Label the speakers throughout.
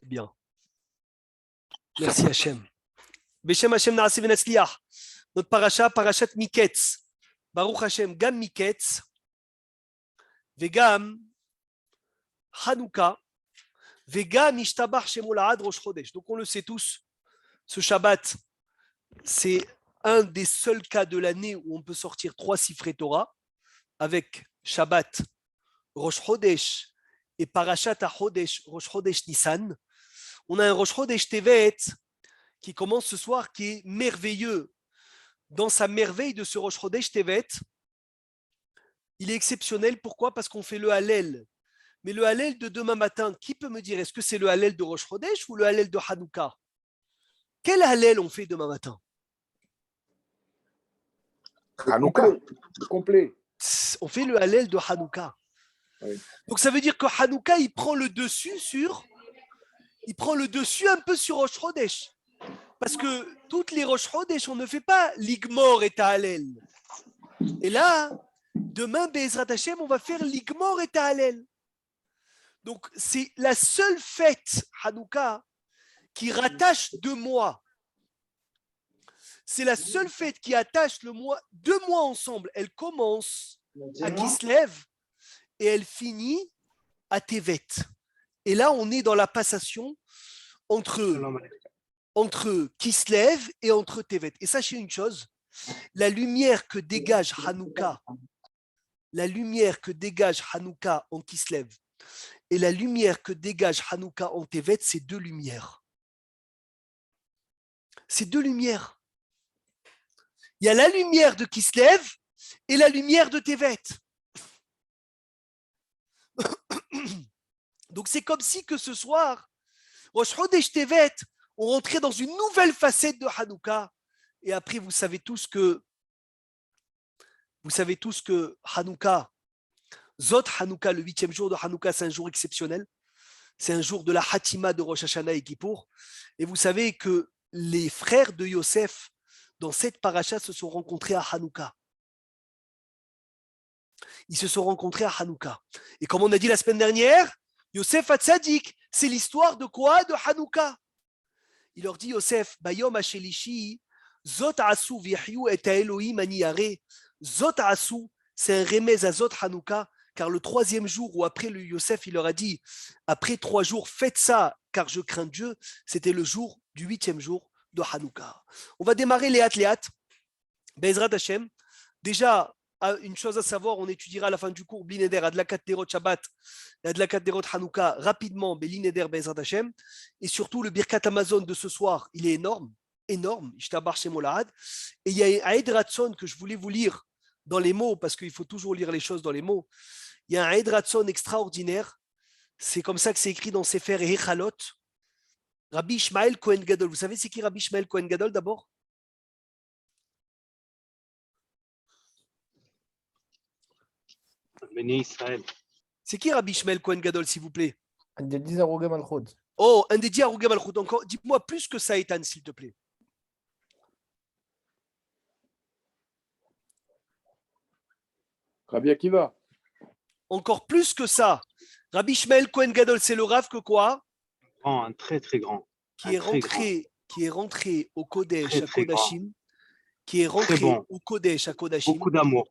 Speaker 1: Bien. Merci Hachem. Beshem Hachem Naaseh Venatzliach. Notre parashat Miketz. Baruch Hachem, Gam Miketz, Vegam Hanouka, Vegam Ishtabach Shemo Lahad Rosh Chodesh. Donc on le sait tous, ce Shabbat, c'est un des seuls cas de l'année où on peut sortir 3 Sifrei Torah avec Shabbat, Rosh Chodesh et Parashat HaChodesh, Rosh Chodesh Nissan. On a un Rosh Chodesh Tevet qui commence ce soir, qui est merveilleux. Dans sa merveille de ce Rosh Chodesh Tevet, il est exceptionnel. Pourquoi? Parce qu'on fait le Hallel. Mais le Hallel de demain matin, qui peut me dire, est-ce que c'est le Hallel de Rosh Chodesh ou le Hallel de Hanouka? Quel Hallel on fait demain matin?
Speaker 2: Hanouka, complet.
Speaker 1: On fait le Hallel de Hanouka. Oui. Donc ça veut dire que Hanouka, il prend le dessus un peu sur Rosh Chodesh. Parce que toutes les Rosh Chodesh, on ne fait pas l'Igmor et Hallel. Et là, demain, Be'ezrat Hashem, on va faire l'Igmor et Hallel. Donc c'est la seule fête Hanouka qui rattache 2 mois. C'est la seule fête qui attache 2 mois ensemble. Elle commence à Kislev et elle finit à Tevet. Et là, on est dans la passation entre Kislev et entre Tevet. Et sachez une chose, la lumière que dégage Hanouka en Kislev et la lumière que dégage Hanouka en Tevet, c'est 2 lumières. C'est 2 lumières. Il y a la lumière de Kislev et la lumière de Tevet. Donc c'est comme si que ce soir, Rosh Chodesh Tevet, on rentrait dans une nouvelle facette de Hanouka. Et après, vous savez tous que Hanouka, Zot Hanouka, le 8e jour de Hanouka, c'est un jour exceptionnel. C'est un jour de la Hatima de Rosh Hashanah et Kippour. Et vous savez que les frères de Yosef, dans cette paracha, se sont rencontrés à Hanouka. Ils se sont rencontrés à Hanouka. Et comme on a dit la semaine dernière, Yosef Hatzadik, c'est l'histoire de quoi? De Hanouka. Il leur dit, Yosef, Bayom Hashelishi, Zot Asu Vihyu et Elohim Aniyare. Zot Asu, c'est un remez à Zot Hanouka, car le 3e jour où après le Yosef, il leur a dit, après 3 jours, faites ça, car je crains Dieu, c'était le jour du 8e jour de Hanouka. On va démarrer les Léat, Be'ezrat Hashem. Déjà, une chose à savoir, on étudiera à la fin du cours Blineder, Adlakat Derot Shabbat, Adlakat Derot Hanouka, rapidement, Blineder, Be'ezrat Hashem. Et surtout, le Birkat Amazon de ce soir, il est énorme, Ishtabar Shemo Lahad. Et il y a un Aed Ratson que je voulais vous lire dans les mots, parce qu'il faut toujours lire les choses dans les mots. Il y a un Aed Ratson extraordinaire. C'est comme ça que c'est écrit dans Sefer Echalot. Rabbi Ishmael Kohen Gadol. Vous savez c'est qui Rabbi Ishmael Kohen Gadol d'abord?
Speaker 3: Béni Israël.
Speaker 1: C'est qui Rabbi Ishmael Kohen Gadol, s'il vous plaît?
Speaker 4: Un des 10 Harugé Malchut.
Speaker 1: Oh, un des 10 Harugé Malchut. Encore, dis-moi plus que ça, Ethan, s'il te plaît.
Speaker 2: Rabbi Akiva.
Speaker 1: Encore plus que ça. Rabbi Ishmael Kohen Gadol, c'est le Rav que quoi?
Speaker 3: Un très très grand.
Speaker 1: Qui est rentré au Kodesh à Kodashim. Qui est rentré au Kodesh à Kodashim.
Speaker 3: Beaucoup d'amour.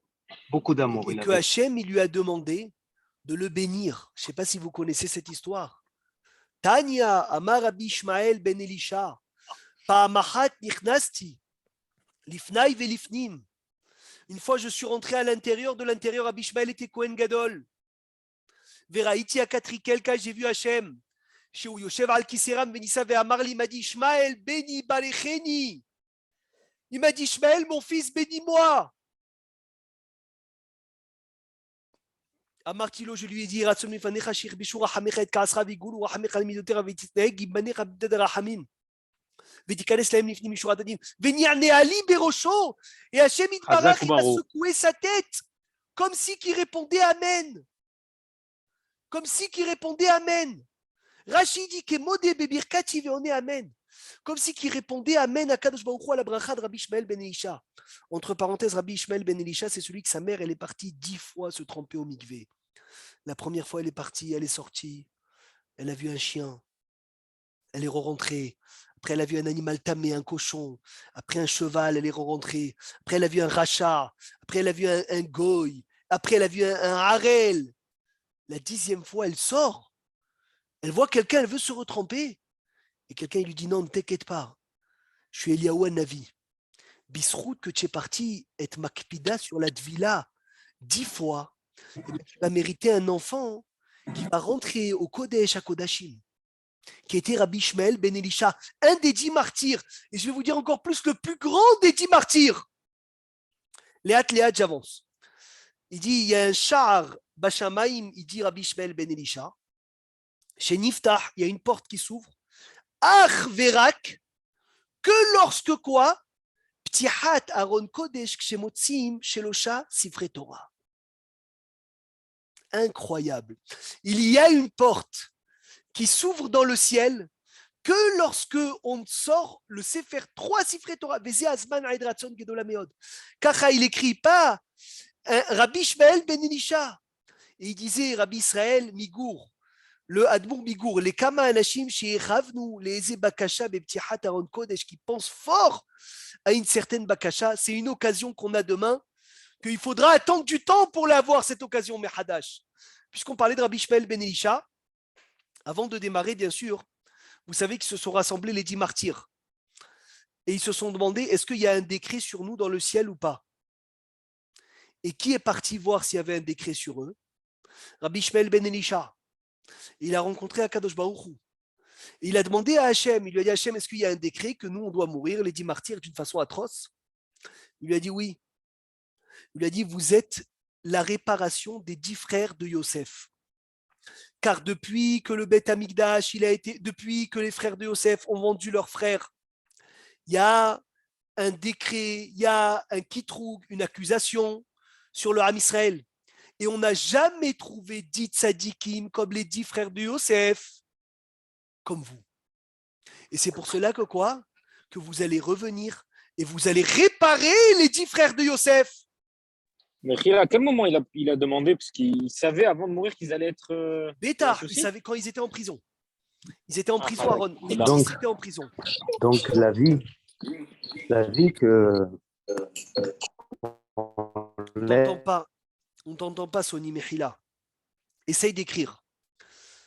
Speaker 3: Beaucoup d'amour.
Speaker 1: Et que Hachem, il lui a demandé de le bénir. Je ne sais pas si vous connaissez cette histoire. Tanya, Amar Rabbi Ishmael ben Elisha, Pa'amachat nichnasti, lifnai velifnim. Une fois, je suis rentré à l'intérieur de l'intérieur, Rabbi Ishmael était Kohen Gadol. Veraïti akatrikel, quand j'ai vu Hachem, chez Yoshev al Kiseram, Benissa ve'amarli, il m'a dit Ishmael, béni balecheni. Il m'a dit Ishmael, mon fils, bénis-moi. Amartilo, je lui ai dit, Ratsom lifanecha shir bishur rachamecha et kaasra vigulu rachamecha lemidotera ve'titneheg ibbanecha b'ded rachamim. Ve'tikanes lahem lifnim mishur adadim. Ve'ni'ane ali berosho. Et Hachem Yitbarach, il a secoué sa tête, comme si qu'il répondait Amen. Comme si qu'il répondait Amen. Rashi dit que modé bebirkati ve'one Amen. Comme si qu'il répondait Amen à Kadosh Baruch Hu à la bracha de Rabbi Ishmael ben Elisha. Entre parenthèses, Rabbi Ishmael ben Elisha, c'est celui que sa mère, elle est partie 10 fois se tremper au mikvé. La première fois, elle est partie, elle est sortie, elle a vu un chien. Elle est rentrée. Après, elle a vu un animal tamé, un cochon. Après, un cheval, elle est rentrée. Après, elle a vu un rachat. Après, elle a vu un goy. Après, elle a vu un harel. La 10e fois, elle sort. Elle voit quelqu'un, elle veut se retremper. Et quelqu'un, il lui dit non, ne t'inquiète pas. Je suis Eliaou Navi. Bisrout que tu es parti être makpida sur la dvila 10 fois. Et tu vas mériter un enfant qui va rentrer au Kodesh à Kodashim, qui était Rabbi Shmuel ben Elisha, un des 10 martyrs. Et je vais vous dire encore plus, le plus grand des 10 martyrs. Léat, j'avance. Il dit, il y a un char Bashamaim, il dit Rabbi Shmuel ben Elisha. Chez Niftah, il y a une porte qui s'ouvre. Ach verak, que lorsque quoi? Ptihat Aaron Kodesh Kshemotsim Shelosha Sifre Torah. Incroyable. Il y a une porte qui s'ouvre dans le ciel que lorsque on sort le Sefer 3 Sifre Torah. Vezé Azman Aedratson Gedola Meod. Kacha, il écrit pas Rabbi Shmuel ben Elisha. Et il disait Rabbi Israël Migour. Le Admour Migour, les Kama Anashim chez Ravnu, les Eze Bakasha, Beptihat Aaron Kodesh, qui pensent fort à une certaine Bakasha, c'est une occasion qu'on a demain, qu'il faudra attendre du temps pour l'avoir, cette occasion, Mehadash. Puisqu'on parlait de Rabbi Shmuel ben Elisha, avant de démarrer, bien sûr, vous savez qu'ils se sont rassemblés les 10 martyrs. Et ils se sont demandé, est-ce qu'il y a un décret sur nous dans le ciel ou pas? Et qui est parti voir s'il y avait un décret sur eux? Rabbi Shmuel ben Elisha. Il a rencontré Akadosh Baruch Hu. Et il a demandé à Hachem, il lui a dit Hachem, est-ce qu'il y a un décret que nous, on doit mourir, les 10 martyrs, d'une façon atroce? Il lui a dit oui. Il lui a dit, vous êtes la réparation des 10 frères de Yosef. Car depuis que le Beth Amikdash, depuis que les frères de Yosef ont vendu leurs frères, il y a un décret, il y a un kitroug, une accusation sur le Ham Israël. Et on n'a jamais trouvé 10 tzadikim comme les 10 frères de Yosef, comme vous. Et c'est pour cela que quoi? Que vous allez revenir et vous allez réparer les 10 frères de Yosef.
Speaker 5: Mais à quel moment il a demandé? Parce qu'il savait avant de mourir qu'ils allaient être.
Speaker 1: Bétar, ils savaient quand ils étaient en prison. Ils étaient en prison, Aaron. Ils étaient en prison.
Speaker 3: Donc la vie que
Speaker 1: On t'entend pas, Sony Mechila. Essaye d'écrire.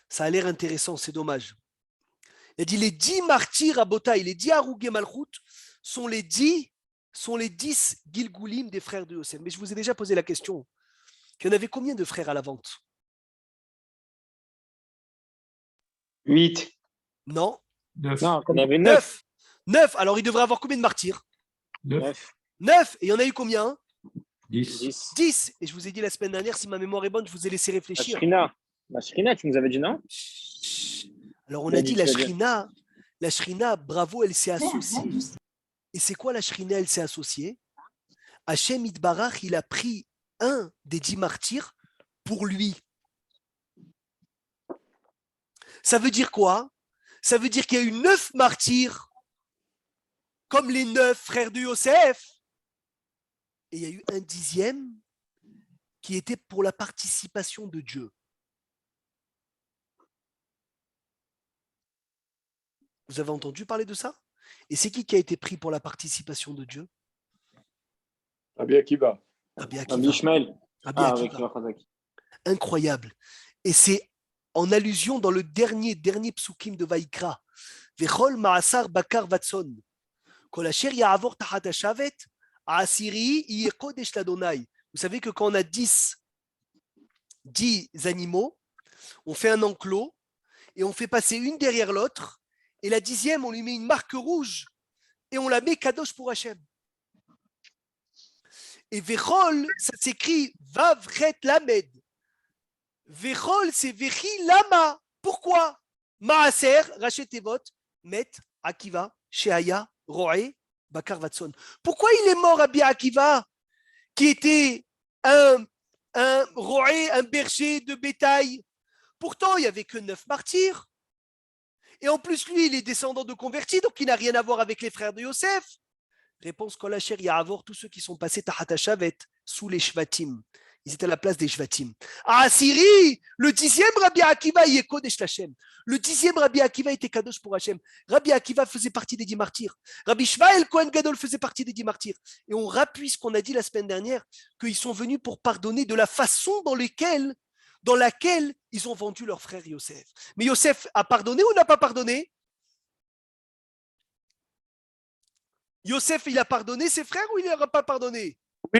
Speaker 1: Ça a l'air intéressant, c'est dommage. Il a dit les 10 martyrs à Botaï, les 10 Harougé Malchut sont les 10 Gilgoulim des frères de Yosef. Mais je vous ai déjà posé la question. Il y en avait combien de frères à la vente?
Speaker 5: 8.
Speaker 1: Non.
Speaker 6: 9.
Speaker 5: Non, il y en avait 9.
Speaker 1: 9. Alors il devrait avoir combien de martyrs?
Speaker 6: 9.
Speaker 1: 9. Et il y en a eu combien?
Speaker 6: 10.
Speaker 1: 10. Et je vous ai dit la semaine dernière, si ma mémoire est bonne, je vous ai laissé réfléchir.
Speaker 5: La Shrina, tu nous avais dit non?
Speaker 1: Alors on a dit la Shrina, bravo, elle s'est associée. Et c'est quoi la Shrina, elle s'est associée? Hachem Itbarach, il a pris un des 10 martyrs pour lui. Ça veut dire quoi? Ça veut dire qu'il y a eu 9 martyrs, comme les 9 frères de Yosef. Et il y a eu un 10e qui était pour la participation de Dieu. Vous avez entendu parler de ça? Et c'est qui a été pris pour la participation de Dieu?
Speaker 2: Rabbi Akiva.
Speaker 1: Rabbi
Speaker 5: Ishmael.
Speaker 1: Akiva. Incroyable. Et c'est en allusion dans le dernier psukim de Vaïkra. Vechol ma'asar bakar vatson. Kol asher ya'avor tachat hashavet, ha'asiri yeh kodesh l'Adonai. Vous savez que quand on a 10 animaux, on fait un enclos et on fait passer une derrière l'autre. Et la 10e, on lui met une marque rouge et on la met kadosh pour Hachem. Et Vechol, ça s'écrit Vavret Lamed. Vechol, c'est Vechi Lama. Pourquoi? Maaser, Rachet Tevot, Met, Akiva, Sheaya, Roé, Bakar Vatson. Pourquoi il est mort, Rabbi Akiva, qui était un Roé, un berger de bétail? Pourtant, il n'y avait que 9 martyrs. Et en plus, lui, il est descendant de convertis, donc il n'a rien à voir avec les frères de Yosef. Réponse Kol Asher Ya'avor, tous ceux qui sont passés Tahat HaShavet, sous les Shvatim. Ils étaient à la place des Shvatim. À Syrie, le 10e Rabbi Akiva y est Kodesh Lachem. Le 10e Rabbi Akiva était Kadosh pour Hachem. Rabbi Akiva faisait partie des 10 martyrs. Rabbi Shvael Kohen Gadol faisait partie des 10 martyrs. Et on rappuie ce qu'on a dit la semaine dernière, qu'ils sont venus pour pardonner de la façon dans laquelle ils ont vendu leur frère Yosef. Mais Yosef a pardonné ou n'a pas pardonné? Yosef, il a pardonné ses frères ou il n'aura pas pardonné?
Speaker 2: Oui.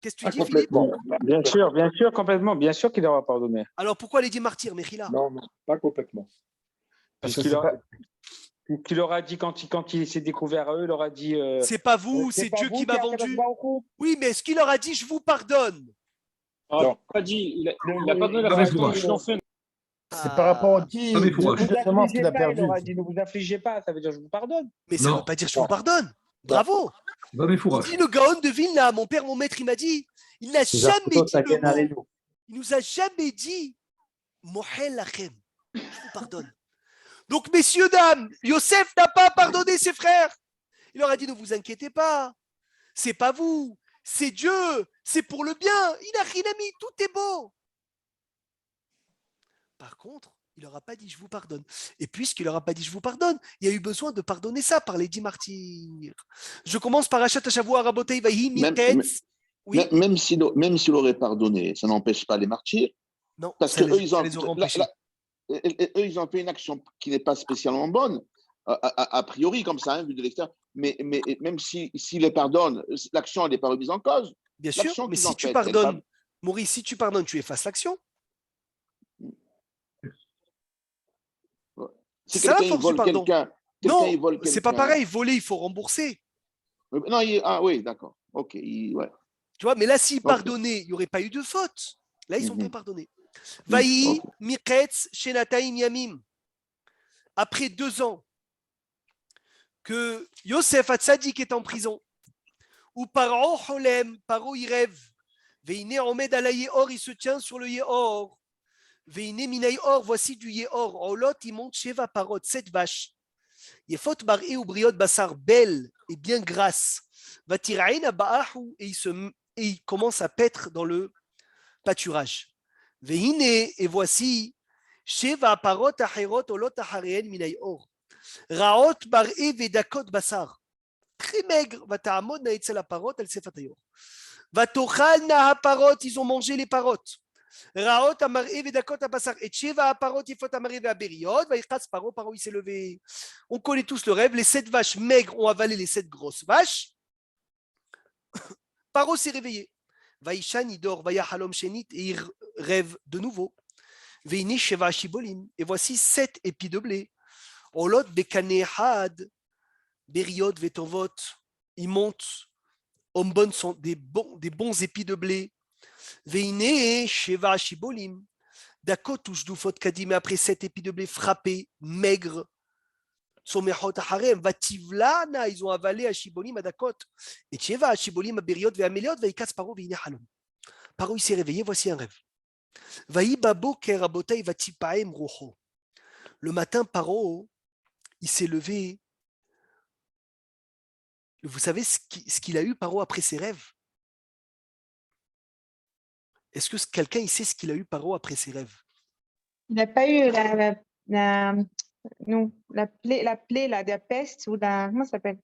Speaker 1: Qu'est-ce que tu dis, Philippe?
Speaker 2: Complètement.
Speaker 5: Bien sûr, complètement. Bien sûr qu'il aura pardonné.
Speaker 1: Alors pourquoi les 10 martyrs, Mechila?
Speaker 2: Non, pas complètement.
Speaker 5: Parce
Speaker 4: que
Speaker 5: qu'il
Speaker 4: c'est
Speaker 5: aura, qu'il aura dit, quand il s'est découvert à eux, il aura dit.
Speaker 1: C'est pas vous, c'est
Speaker 5: pas
Speaker 1: Dieu
Speaker 5: vous
Speaker 1: qui m'a
Speaker 5: a fait
Speaker 1: vendu.
Speaker 5: le
Speaker 1: Oui, mais est-ce qu'il leur a dit je vous pardonne?
Speaker 2: Non.
Speaker 5: Pas dit. Il a pardonné la
Speaker 6: Pas mes
Speaker 5: façon dont
Speaker 6: fourrages.
Speaker 5: ils l'ont fait.
Speaker 4: C'est par rapport à qui
Speaker 6: Ah, mais faut-
Speaker 4: exactement ce qu'il a perdu.
Speaker 5: Il aura dit ne vous affligez pas, ça veut dire je vous pardonne.
Speaker 1: Mais ça ne
Speaker 6: Non.
Speaker 1: veut pas dire je vous pardonne. Bravo.
Speaker 6: Va mes
Speaker 1: Il
Speaker 6: fourrages.
Speaker 1: dit le Gaon de Vilna, mon père, mon maître, il m'a dit, il n'a jamais dit le mot. Il nous a jamais dit Mohel Lachem. Je vous pardonne. Donc, messieurs, dames, Yosef n'a pas pardonné ses frères. Il leur a dit ne vous inquiétez pas. C'est pas vous, c'est Dieu, c'est pour le bien. Il a rien mis, tout est beau. Par contre, il leur a pas dit je vous pardonne. Et puisqu'il leur a pas dit je vous pardonne, il y a eu besoin de pardonner ça par les 10 martyrs. Je commence par Achat Shavua Rabotei Vahi Miketz. Oui.
Speaker 7: Même s'il aurait pardonné, ça n'empêche pas les martyrs.
Speaker 1: Non,
Speaker 7: Parce
Speaker 1: ça
Speaker 7: qu'eux, ils
Speaker 1: les aurait empêchés.
Speaker 7: eux, ils ont fait une action qui n'est pas spécialement bonne, a priori, comme ça, hein, vu de l'extérieur. Mais même s'ils les pardonnent, l'action n'est pas remise en cause.
Speaker 1: Bien sûr,
Speaker 7: L'action
Speaker 1: mais
Speaker 7: qu'ils
Speaker 1: si
Speaker 7: ont
Speaker 1: tu
Speaker 7: faite,
Speaker 1: pardonnes, Maurice, si tu pardonnes, tu effaces l'action.
Speaker 7: Si
Speaker 1: C'est ça la
Speaker 7: quelqu'un
Speaker 1: force
Speaker 7: vole
Speaker 1: du pardon.
Speaker 7: quelqu'un,
Speaker 1: Non,
Speaker 7: il vole
Speaker 1: c'est pas
Speaker 7: quelqu'un.
Speaker 1: pareil. Voler, il faut rembourser.
Speaker 7: Non, ah oui, d'accord. Ok, ouais.
Speaker 1: Tu vois, mais là, s'ils
Speaker 7: Ok.
Speaker 1: pardonnaient, il n'y aurait pas eu de faute. Là, ils ont
Speaker 7: Mhm.
Speaker 1: bien pardonné. Vaï,
Speaker 7: Ok.
Speaker 1: Miketz, Shenataim Yamim. Après 2 ans que Yosef Hatzadik est en prison, ou Paro Holem, Paro il rêve, Veine Omed ala Yehor, il se tient sur le Yehor. Veine Minay Or, voici du Yehor. Olot, il monte Sheva Parot, 7 vaches. Yefot Baré ou Briot Bassar, belle et bien grasse. Vatiraïna Ba'ahu, et il commence à paître dans le pâturage. Veine, et voici Sheva Parot Acherot, Olot Achareen Minay Or. Raot Baré Vedakot Bassar. Très maigre. Vata'amod Naetzel Parot, El Sefatayor. Vatochal Nahaparot, ils ont mangé les parottes. Raot Amaré Vedakot Bassar. Et Sheva Parot, Yefot Amaré Veaberiot, Vaïchas Parot, Parot, il s'est levé. On connaît tous le rêve. Les 7 vaches maigres ont avalé les 7 grosses vaches. Parot s'est réveillé. Vaïchan, il dort. Vaïa Halom Shenit, et il rêve de nouveau. Veini Sheva Shibolim. Et voici 7 épis de blé. Olot Bekanehad, Beriot Vetovot. Ils montent en bonne des bons épis de blé. Veine Sheva Shibolim. Dakot Ushdufot Kadim. Après 7 épis de blé frappés, maigres. Somechot Harem. Vativlana. Ils ont avalé à Shibolim à Dakot. Et Sheva à Shibolim à Beriot Veameliot. Vaikas Paro Veine Halom. Paro il s'est réveillé. Voici un rêve. Vaï Babo Kerabotai Vatipaem Rocho. Le matin, Paro, il s'est levé. Vous savez ce qu'il a eu, Paro, après ses rêves? Est-ce que quelqu'un il sait ce qu'il a eu, Paro, après ses rêves?
Speaker 8: Il n'a pas eu la plaie là, de la peste ou la. Comment ça s'appelle?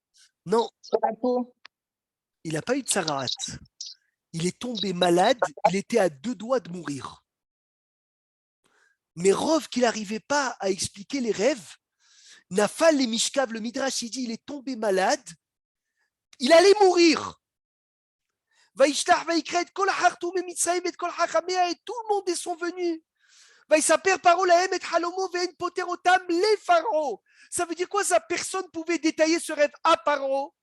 Speaker 1: Non,
Speaker 8: Sur la peau.
Speaker 1: il n'a pas eu de Sarahat. Il est tombé malade, il était à 2 doigts de mourir. Mais Rov, qu'il n'arrivait pas à expliquer les rêves, Nafal les Mishkav, le Midrash, il dit il est tombé malade, il allait mourir. Vaïshtach, Vaikret, Kol Hartoum et Mitzraïm et Kol Hachamea, et tout le monde sont venus. Vaïsaper Paro Lahem et Halomo Vein Poterotam les Pharaons. Ça veut dire quoi ça? Personne ne pouvait détailler ce rêve à Paro.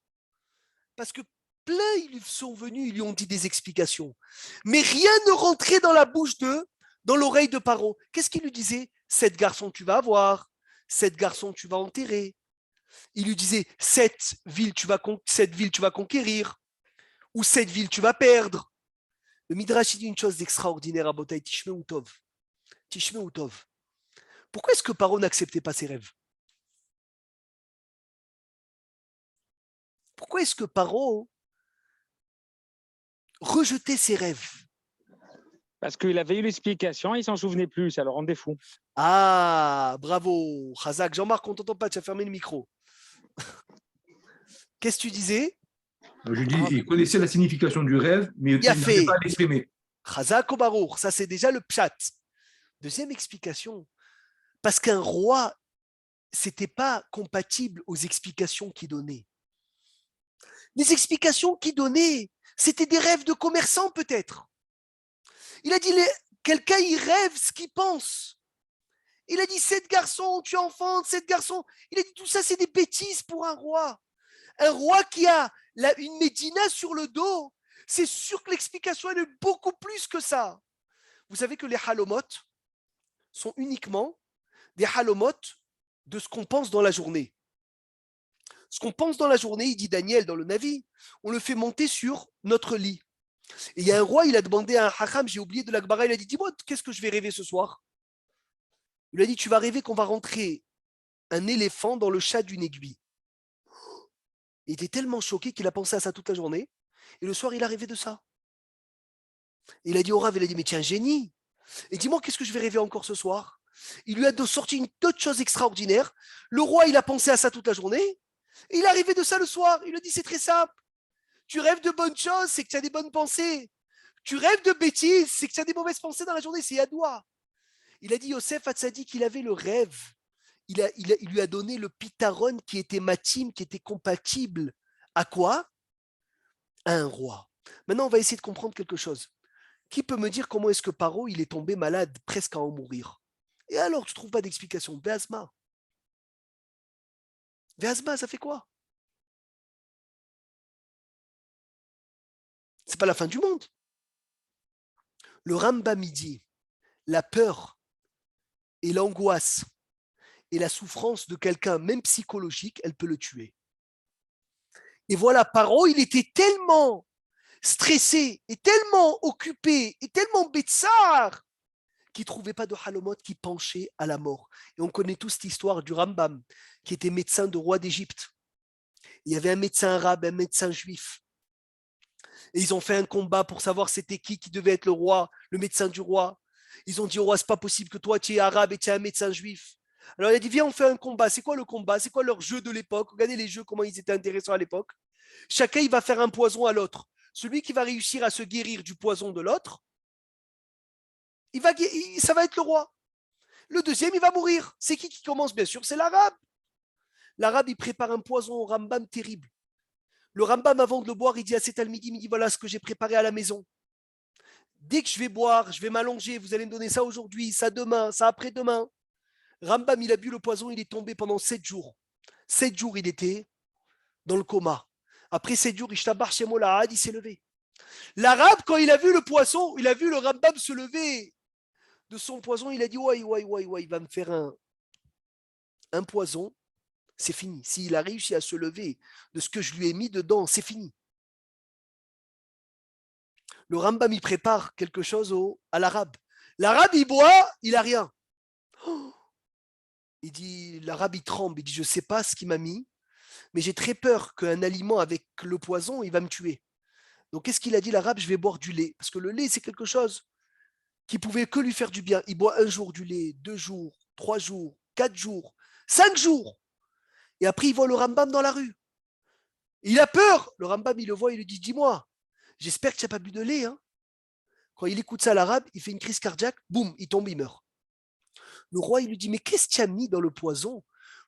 Speaker 1: Parce que plein ils sont venus, ils lui ont dit des explications. Mais rien ne rentrait dans la bouche dans l'oreille de Paro. Qu'est-ce qu'il lui disait? 7 garçons tu vas avoir, 7 garçons tu vas enterrer. Il lui disait 7 villes tu vas conquérir, ou 7 villes tu vas perdre. Le Midrash dit une chose d'extraordinaire à Botaï, Tishmeu Tov. Tishmeu Tov. Pourquoi est-ce que Paro n'acceptait pas ses rêves? Pourquoi est-ce que Paro rejeter ses rêves.
Speaker 5: Parce qu'il avait eu l'explication, il s'en souvenait plus, ça le rendait fou.
Speaker 1: Ah, bravo, Khazak. Jean-Marc, on t'entend pas, tu as fermé le micro. Qu'est-ce que tu disais?
Speaker 6: Je dis, il connaissait la signification du rêve, mais il
Speaker 1: Bien
Speaker 6: n'arrivait
Speaker 1: fait.
Speaker 6: pas à l'exprimer.
Speaker 1: Khazak ou Barour, ça c'est déjà le pshat. Deuxième explication, parce qu'un roi, c'était pas compatible aux explications qu'il donnait. Les explications qu'il donnait, c'était des rêves de commerçants peut-être. Il a dit, quelqu'un il rêve ce qu'il pense. Il a dit 7 garçons, tu enfantes 7 garçons. Il a dit tout ça c'est des bêtises pour un roi. Un roi qui a une médina sur le dos, c'est sûr que l'explication elle est beaucoup plus que ça. Vous savez que les halomot sont uniquement des halomot de ce qu'on pense dans la journée. Ce qu'on pense dans la journée, il dit Daniel dans le Navi, on le fait monter sur notre lit. Et il y a un roi, il a demandé à un hacham, j'ai oublié de l'Akbara, il a dit, dis-moi, qu'est-ce que je vais rêver ce soir? Il lui a dit, tu vas rêver qu'on va rentrer un éléphant dans le chat d'une aiguille. Il était tellement choqué qu'il a pensé à ça toute la journée. Et le soir, il a rêvé de ça. Et il a dit au Rav, il a dit, mais tiens, génie. Et dis-moi, qu'est-ce que je vais rêver encore ce soir? Il lui a sorti une autre chose extraordinaire. Le roi, il a pensé à ça toute la journée. Et il est arrivé de ça le soir. Il lui a dit, c'est très simple. Tu rêves de bonnes choses, c'est que tu as des bonnes pensées. Tu rêves de bêtises, c'est que tu as des mauvaises pensées dans la journée, c'est Yadoua. Il a dit, Yosef Hatzadik, qu'il avait le rêve. Il lui a donné le pitaron qui était matim, qui était compatible. À quoi? À un roi. Maintenant, on va essayer de comprendre quelque chose. Qui peut me dire comment est-ce que Paro, il est tombé malade, presque à en mourir? Et alors, tu ne trouves pas d'explication? Véazma. Véazma, ça fait quoi? C'est pas la fin du monde. Le Rambam dit, la peur et l'angoisse et la souffrance de quelqu'un, même psychologique, elle peut le tuer. Et voilà, Paro, il était tellement stressé et tellement occupé et tellement bêtsard qu'il ne trouvait pas de halomot qui penchait à la mort. Et on connaît tous cette histoire du Rambam, qui était médecin de roi d'Égypte. Il y avait un médecin arabe, un médecin juif. Et ils ont fait un combat pour savoir c'était qui devait être le roi, le médecin du roi. Ils ont dit au roi, c'est pas possible que toi tu es arabe et tu es un médecin juif. Alors il a dit, viens, on fait un combat. C'est quoi le combat? C'est quoi leur jeu de l'époque? Regardez les jeux, comment ils étaient intéressants à l'époque. Chacun, il va faire un poison à l'autre. Celui qui va réussir à se guérir du poison de l'autre, ça va être le roi. Le deuxième, il va mourir. C'est qui commence? Bien sûr, c'est l'arabe. L'arabe, il prépare un poison au Rambam terrible. Le Rambam, avant de le boire, il dit à cet almidi, il dit, voilà ce que j'ai préparé à la maison. Dès que je vais boire, je vais m'allonger, vous allez me donner ça aujourd'hui, ça demain, ça après-demain. Rambam, il a bu le poison, il est tombé pendant 7 jours. 7 jours, il était dans le coma. Après 7 jours, Ishtabar Shemolahad, il s'est levé. L'arabe, quand il a vu le poisson, il a vu le Rambam se lever de son poison, il a dit, ouais, il va me faire un poison. C'est fini. S'il a réussi à se lever de ce que je lui ai mis dedans, c'est fini. Le Rambam, il prépare quelque chose à l'arabe. L'arabe, il boit, il n'a rien. Il dit, l'arabe, il tremble. Il dit, je ne sais pas ce qu'il m'a mis, mais j'ai très peur qu'un aliment avec le poison, il va me tuer. Donc, qu'est-ce qu'il a dit, l'arabe? Je vais boire du lait. Parce que le lait, c'est quelque chose qui pouvait que lui faire du bien. Il boit 1 jour du lait, 2 jours, 3 jours, 4 jours, 5 jours. Et après, il voit le Rambam dans la rue. Il a peur. Le Rambam, il le voit, il lui dit, dis-moi, j'espère que tu n'as pas bu de lait. Hein. Quand il écoute ça à l'arabe, il fait une crise cardiaque, boum, il tombe, il meurt. Le roi, il lui dit, mais qu'est-ce que tu as mis dans le poison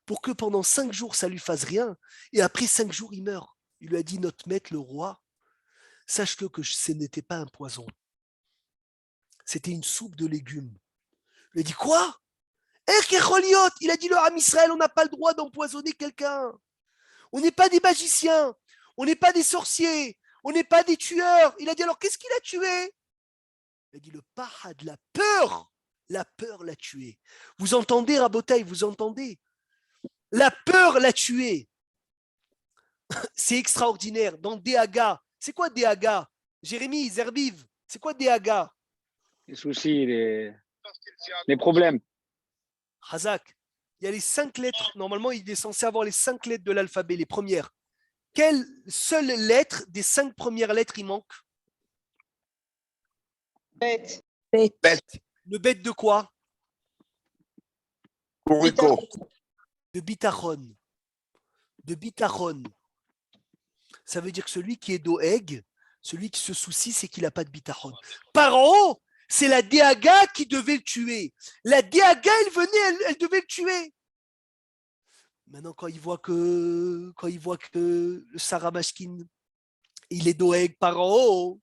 Speaker 1: pour que pendant 5 jours, ça ne lui fasse rien et après 5 jours, il meurt? Il lui a dit, notre maître, le roi, sache-le que ce n'était pas un poison. C'était une soupe de légumes. Il lui a dit, quoi? Il a dit, le Ham Israël, on n'a pas le droit d'empoisonner quelqu'un. On n'est pas des magiciens, on n'est pas des sorciers, on n'est pas des tueurs. Il a dit, alors qu'est-ce qu'il a tué? Il a dit, le pahad, la peur l'a tué. Vous entendez, Rabotaï, vous entendez? La peur l'a tué. C'est extraordinaire. Dans Déhaga, c'est quoi Déhaga? Jérémy, Zerbiv, c'est quoi Déhaga?
Speaker 5: Les soucis, les problèmes.
Speaker 1: Hazak, il y a les 5 lettres. Normalement, il est censé avoir les 5 lettres de l'alphabet, les premières. Quelle seule lettre des 5 premières lettres il manque?
Speaker 8: Bête.
Speaker 9: Bête.
Speaker 1: Le bête de quoi?
Speaker 9: Corico.
Speaker 1: De bitachon. De bitachon. Ça veut dire que celui qui est doeg, celui qui se soucie, c'est qu'il n'a pas de bitachon. Paro, c'est la Déaga qui devait le tuer. La Déaga, elle devait le tuer. Maintenant, quand il voit que le Sarah Mashkin, il est doeg Paro,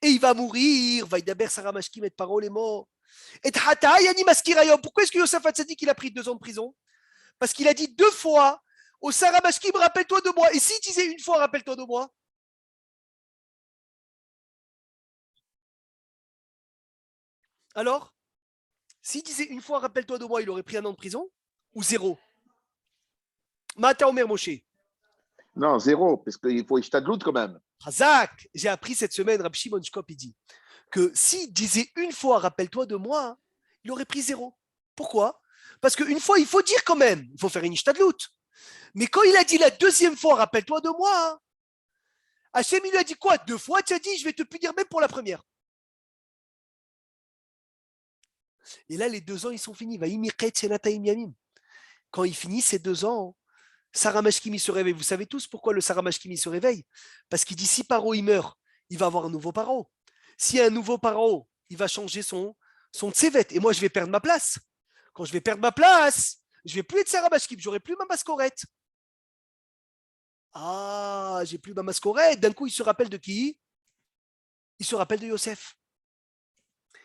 Speaker 1: et il va mourir, va y d'abord Sarah Mashkin et Paro est mort. Et Hata Yani Maskirayom. Pourquoi est-ce que Yosef Hatzadik il a pris 2 ans de prison? Parce qu'il a dit 2 fois au Sarah Mashkim, rappelle-toi de moi. Et s'il disait une fois, rappelle-toi de moi? Alors, s'il disait une fois, rappelle-toi de moi, il aurait pris 1 an de prison? Ou 0? Mata Omer Moshe.
Speaker 7: Non, 0, parce qu'il faut Ishtadlout quand même.
Speaker 1: Hazak, j'ai appris cette semaine, Rab Shimon Shkop, il dit que s'il disait une fois, rappelle-toi de moi, il aurait pris 0. Pourquoi? Parce qu'une fois, il faut dire quand même, il faut faire une Ishtadlout. Mais quand il a dit la 2e fois, rappelle-toi de moi, Hachem, il lui a dit quoi? 2 fois, tu as dit, je vais te punir même pour la première. Et là, les 2 ans, ils sont finis. Quand il finit ces 2 ans, Sarah Mashkim se réveille. Vous savez tous pourquoi le Sarah Mashkim se réveille? Parce qu'il dit si Paro il meurt, il va avoir un nouveau Paro. S'il y a un nouveau Paro, il va changer son tsevet. Et moi, je vais perdre ma place. Quand je vais perdre ma place, je ne vais plus être Sarah Mashkim, j'aurai plus ma mascorette. Ah, j'ai plus ma mascorette. D'un coup, il se rappelle de qui? Il se rappelle de Yosef.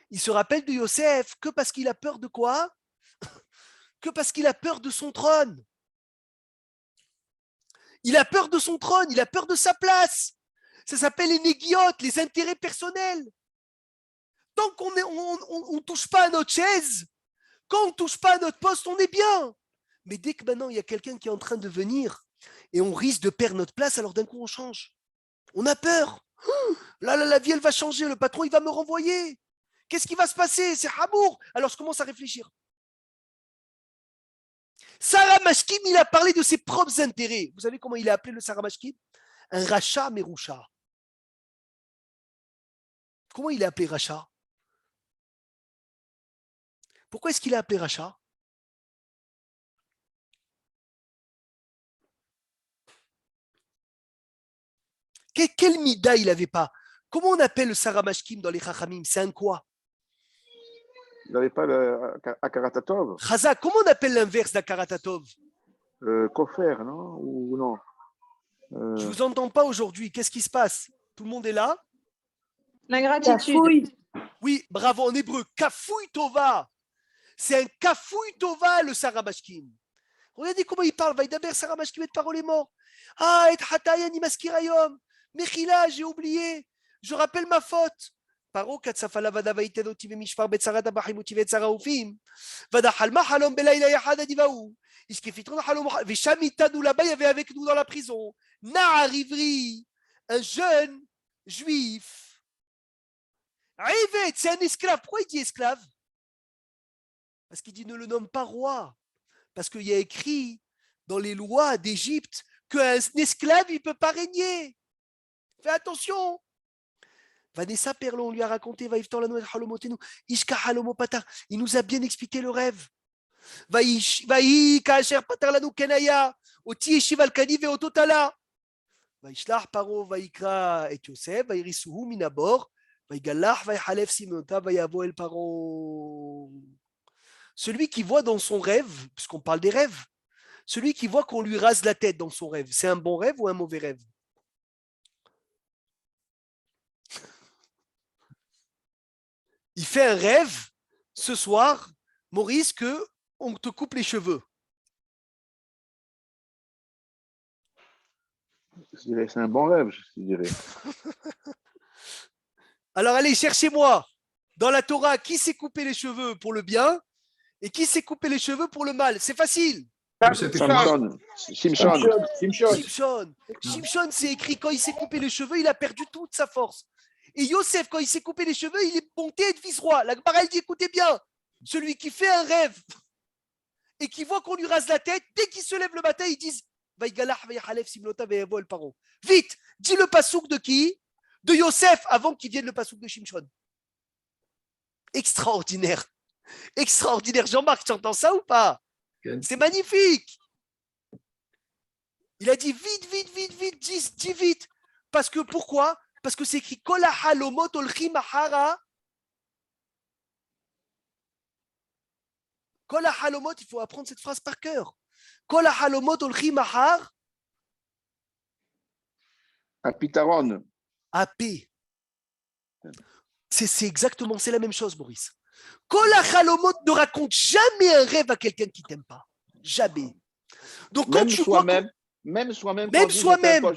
Speaker 1: Il se rappelle de Yosef que parce qu'il a peur de quoi? Que parce qu'il a peur de son trône. Il a peur de son trône, il a peur de sa place. Ça s'appelle les négiotes, les intérêts personnels. Tant qu'on ne touche pas à notre chaise, quand on ne touche pas à notre poste, on est bien. Mais dès que maintenant il y a quelqu'un qui est en train de venir et on risque de perdre notre place, alors d'un coup on change. On a peur. Là, la vie, elle va changer, le patron, il va me renvoyer. Qu'est-ce qui va se passer? C'est Hamour. Alors je commence à réfléchir. Sarah Mashkim, il a parlé de ses propres intérêts. Vous savez comment il a appelé le Sarah Mashkim? Un rachat Merusha. Comment il a appelé rachat? Pourquoi est-ce qu'il a appelé rachat? Quel mida il n'avait pas? Comment on appelle le Sarah Mashkim dans les Chachamim? C'est un quoi?
Speaker 7: Il n'avait pas le Akaratatov.
Speaker 1: Chaza, comment on appelle l'inverse d'Akaratatov?
Speaker 7: Kofer, non? Ou non?
Speaker 1: Je ne vous entends pas aujourd'hui. Qu'est-ce qui se passe? Tout le monde est là?
Speaker 8: L'ingratitude.
Speaker 1: Oui, bravo, en hébreu. Kafouy Tova. C'est un Kafouy Tova, le Sarah Mashkim. Regardez comment il parle. Vaïdaber, Sarah Mashkim, et parole est mort. Ah, et Hatayani Maskirayom. Mechila, j'ai oublié. Je rappelle ma faute. Paro katsafala vada vaïtenoti vemishpar betsarata bahimuti vetsaraoufim. Vada halma halom belaïla yahada divaou. Iskefitron halom. Veshamitadou là-bas, il y avait avec nous dans la prison. Nahar Ivri, un jeune juif. Rivet, c'est un esclave. Pourquoi il dit esclave? Parce qu'il dit ne le nomme pas roi. Parce qu'il y a écrit dans les lois d'Égypte qu'un esclave, il ne peut pas régner. Fais attention. Vanessa Perlon, on lui a raconté, il nous a bien expliqué le rêve. Paro Vaikra et Yosef, Vairisuhu Minabor, Vaigalach, Vaihalef Simonta, Vayavo El Paro. Celui qui voit dans son rêve, puisqu'on parle des rêves, celui qui voit qu'on lui rase la tête dans son rêve, c'est un bon rêve ou un mauvais rêve? Il fait un rêve ce soir, Maurice, que on te coupe les cheveux.
Speaker 7: Je dirais c'est un bon rêve, je dirais.
Speaker 1: Alors allez, cherchez-moi dans la Torah qui s'est coupé les cheveux pour le bien et qui s'est coupé les cheveux pour le mal. C'est facile.
Speaker 7: Shimshon.
Speaker 1: Shimshon, c'est écrit quand il s'est coupé les cheveux, il a perdu toute sa force. Et Yosef, quand il s'est coupé les cheveux, il est monté être vice-roi. La Gemara, elle dit, écoutez bien, celui qui fait un rêve et qui voit qu'on lui rase la tête, dès qu'il se lève le matin, ils disent vite, dis le pasouk de qui? De Yosef, avant qu'il vienne le pasouk de Shimshon. Extraordinaire. Extraordinaire. Jean-Marc, tu entends ça ou pas? C'est magnifique. Il a dit vite, vite, vite, vite, dis vite. Parce que pourquoi? Parce que c'est écrit Kol halomot olchim ahara. Kol halomot, il faut apprendre cette phrase par cœur. Kol halomot olchim ahar.
Speaker 7: Un pitaron.
Speaker 1: AP. C'est exactement, c'est la même chose, Maurice. Kol halomot ne raconte jamais un rêve à quelqu'un qui t'aime pas. Jamais. Donc quand
Speaker 7: Même
Speaker 1: tu vois
Speaker 7: soi-même, même soi-même.
Speaker 1: Même
Speaker 7: quand on dit,
Speaker 1: soi-même.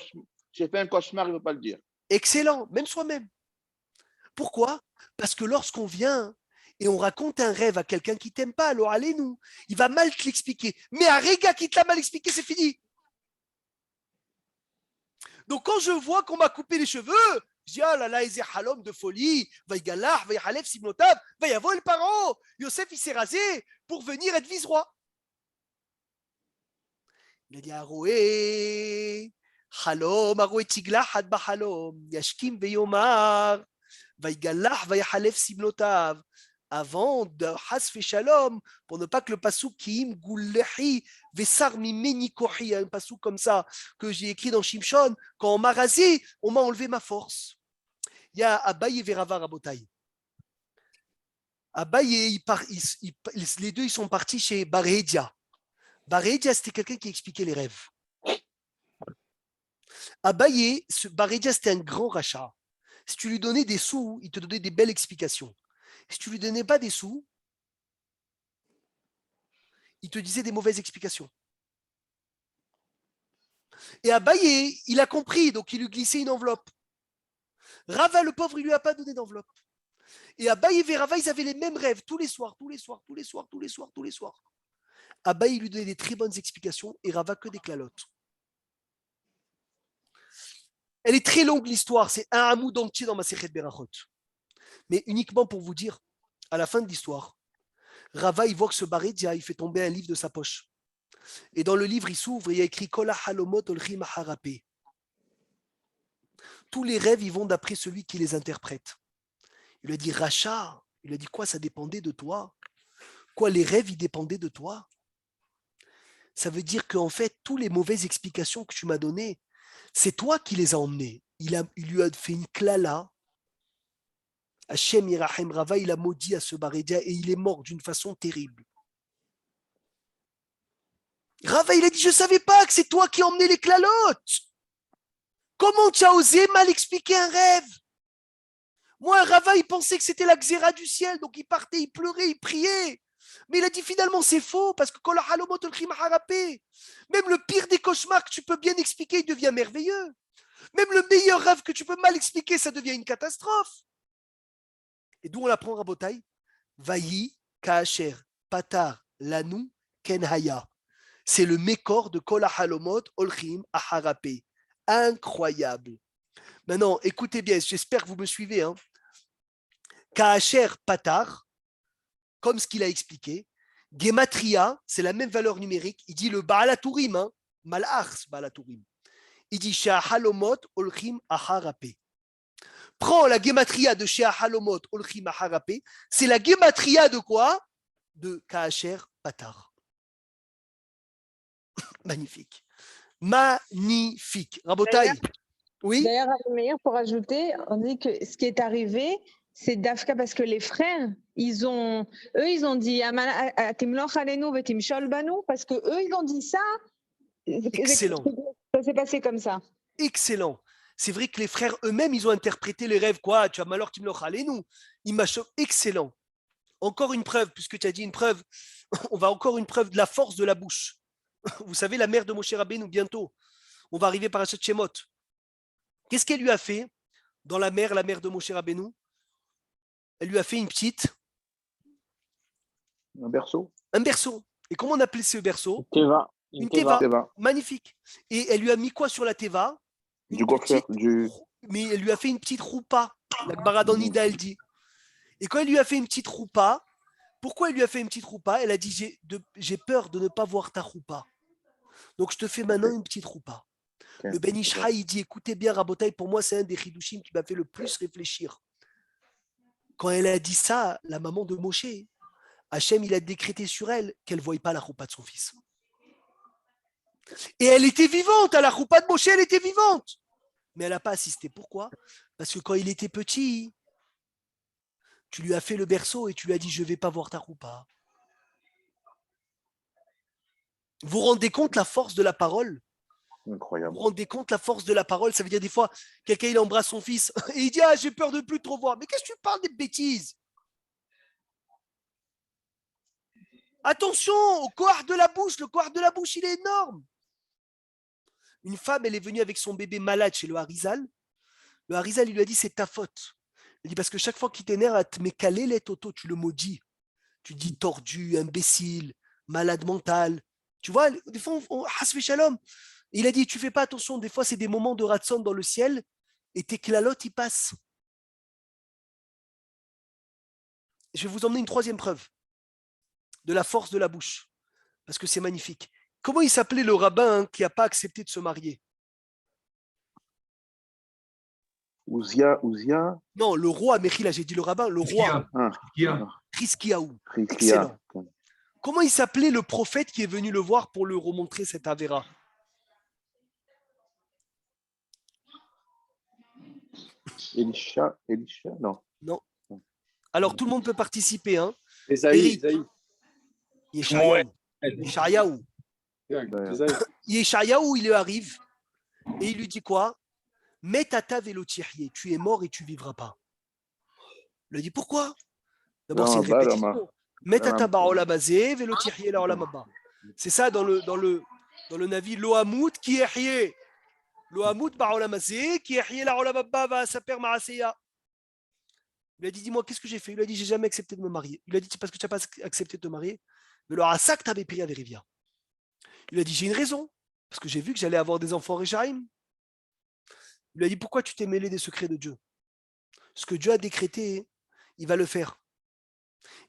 Speaker 7: J'ai fait un cauchemar, il ne veut pas le dire.
Speaker 1: Excellent, même soi-même. Pourquoi? Parce que lorsqu'on vient et on raconte un rêve à quelqu'un qui t'aime pas, alors allez-nous, il va mal te l'expliquer. Mais un réga qui te l'a mal expliqué, c'est fini. Donc quand je vois qu'on m'a coupé les cheveux, je dis ah là là, il halom de folie, va y galah, va y halef simnotav, va y avoir le parent. Yosef il s'est rasé pour venir être vice-roi. Il a dit Aroué, halom, Aroué tiglah had ba halom, yashkim veyomar, va y galah, va y halef simnotav. Avant de Hasfe Shalom, pour ne pas que le passouk Kiim Gullehi Vesar Mimeni Kohi, un passouk comme ça que j'ai écrit dans Shimshon, quand on m'a rasé, on m'a enlevé ma force. Il y a Abaye et Verava Rabotai. Abaye, les deux ils sont partis chez Baredia. Baredia, c'était quelqu'un qui expliquait les rêves. Abaye, Baredia, c'était un grand rachat. Si tu lui donnais des sous, il te donnait des belles explications. Si tu lui donnais pas des sous, il te disait des mauvaises explications. Et Abaye, il a compris, donc il lui glissait une enveloppe. Rava, le pauvre, il lui a pas donné d'enveloppe. Et Abaye et Rava, ils avaient les mêmes rêves tous les soirs, tous les soirs, tous les soirs, tous les soirs, tous les soirs. Abaye lui donnait des très bonnes explications et Rava que des clalottes. Elle est très longue l'histoire, c'est un hamoud entier dans ma Masechet Berachot. Mais uniquement pour vous dire, à la fin de l'histoire, Rava, il voit que ce Baredia, il fait tomber un livre de sa poche. Et dans le livre, il s'ouvre et il y a écrit Kola halomot olchim aharape. Tous les rêves, ils vont d'après celui qui les interprète. Il lui a dit Racha. Il lui a dit quoi? Ça dépendait de toi. Quoi, les rêves, ils dépendaient de toi? Ça veut dire qu'en fait, toutes les mauvaises explications que tu m'as données, c'est toi qui les as emmenées. Il lui a fait une klala. Hachem Yirahem Rava, il a maudit à ce Baredia et il est mort d'une façon terrible. Rava, il a dit, je ne savais pas que c'est toi qui emmenais les clalottes. Comment tu as osé mal expliquer un rêve? Moi, Rava, il pensait que c'était la xéra du ciel, donc il partait, il pleurait, il priait. Mais il a dit finalement, c'est faux, parce que même le pire des cauchemars que tu peux bien expliquer, il devient merveilleux. Même le meilleur rêve que tu peux mal expliquer, ça devient une catastrophe. Et d'où on l'apprend, Rabotai? Vayi, Kaacher, Patar, Lanou, Kenhaya. C'est le mécor de Kol halomot olchim aharape. Incroyable. Maintenant, écoutez bien, j'espère que vous me suivez. Kaacher Patar, comme ce qu'il a expliqué. Gematria, c'est la même valeur numérique. Il dit le Baalatourim, Malach Baalatourim. Il dit Shea halomot olchim aharape. Prends la gematria de Shea halomot olchim aharape. C'est la gematria de quoi? De Kaacher Patar. Magnifique. Magnifique. Rabotai. Oui.
Speaker 8: D'ailleurs, Meir, pour ajouter, on dit que ce qui est arrivé, c'est d'Afka parce que les frères, ils ont dit parce que eux, ils ont dit ça.
Speaker 1: Excellent.
Speaker 8: Ça s'est passé comme ça.
Speaker 1: Excellent. C'est vrai que les frères eux-mêmes, ils ont interprété les rêves. Quoi? Tu as malheur Timloch Alenu. Excellent. Encore une preuve, puisque tu as dit une preuve, on va encore une preuve de la force de la bouche. Vous savez, la mère de Moshe Rabbeinu, bientôt, on va arriver par Parashat Shemot. Qu'est-ce qu'elle lui a fait dans la mère de Moshe Rabbeinu? Elle lui a fait une petite.
Speaker 7: Un berceau.
Speaker 1: Un berceau. Et comment on appelait ce berceau?
Speaker 5: Teva.
Speaker 1: Une teva. Magnifique. Et elle lui a mis quoi sur la teva?
Speaker 7: Du coiffeur.
Speaker 1: Mais elle lui a fait une petite roupa. La Gemara dans Nida, elle dit. Et quand elle lui a fait une petite roupa, pourquoi elle lui a fait une petite roupa? Elle a dit, j'ai peur de ne pas voir ta roupa. Donc je te fais maintenant une petite roupa. Okay. Le Ben Ishra, il dit, écoutez bien, Rabotai, pour moi, c'est un des chidushim qui m'a fait le plus réfléchir. Quand elle a dit ça, la maman de Moshe, Hachem, il a décrété sur elle qu'elle ne voyait pas la choupa de son fils. Et elle était vivante, à la choupa de Moshe, elle était vivante. Mais elle n'a pas assisté. Pourquoi? Parce que quand il était petit, tu lui as fait le berceau et tu lui as dit, je ne vais pas voir ta choupa. Vous vous rendez compte la force de la parole?
Speaker 7: Incroyable.
Speaker 1: Vous vous rendez compte la force de la parole? Ça veut dire des fois, quelqu'un il embrasse son fils et il dit, ah, j'ai peur de ne plus trop voir. Mais qu'est-ce que tu parles des bêtises? Attention au coard de la bouche. Le coard de la bouche, il est énorme. Une femme, elle est venue avec son bébé malade chez le Harizal. Le Harizal, il lui a dit, c'est ta faute. Il dit, parce que chaque fois qu'il t'énerve, elle te met calé les toto, tu le maudis. Tu dis tordu, imbécile, malade mental. Tu vois, des fois, hasve shalom. Il a dit, tu fais pas attention, des fois, c'est des moments de ratson dans le ciel et tes clalotes, ils passent. Je vais vous emmener une troisième preuve de la force de la bouche, parce que c'est magnifique. Comment il s'appelait le rabbin qui n'a pas accepté de se marier?
Speaker 7: Ouzia.
Speaker 1: Non, le roi, Mechila, j'ai dit le rabbin, le roi, Chizkiyahu. Excellent. Comment il s'appelait le prophète qui est venu le voir pour lui remontrer cette avéra?
Speaker 7: Elisha, non.
Speaker 1: Non. Alors tout le monde peut participer. Hein.
Speaker 2: Esaïe.
Speaker 1: Yeshayahu. Yeshayahu, il lui arrive et il lui dit quoi? Mets ta ta vélotirrier, tu es mort et tu ne vivras pas. Il lui dit pourquoi? D'abord, c'est une répétition. Mets ta ta baolamazé, vélotirrier la olamaba. C'est ça dans le Navi Lohamout qui est rié. Lohamout baolamazé qui est rié la olamaba va saper maaseya. Il lui a dit, dis-moi, qu'est-ce que j'ai fait? Il lui a dit, j'ai jamais accepté de me marier. Il lui a dit, c'est parce que tu n'as pas accepté de te marier. Mais alors, à ça que tu avais pris à Vérivia. Il lui a dit, j'ai une raison. Parce que j'ai vu que j'allais avoir des enfants Réchaïm. Il lui a dit, pourquoi tu t'es mêlé des secrets de Dieu? Ce que Dieu a décrété, il va le faire.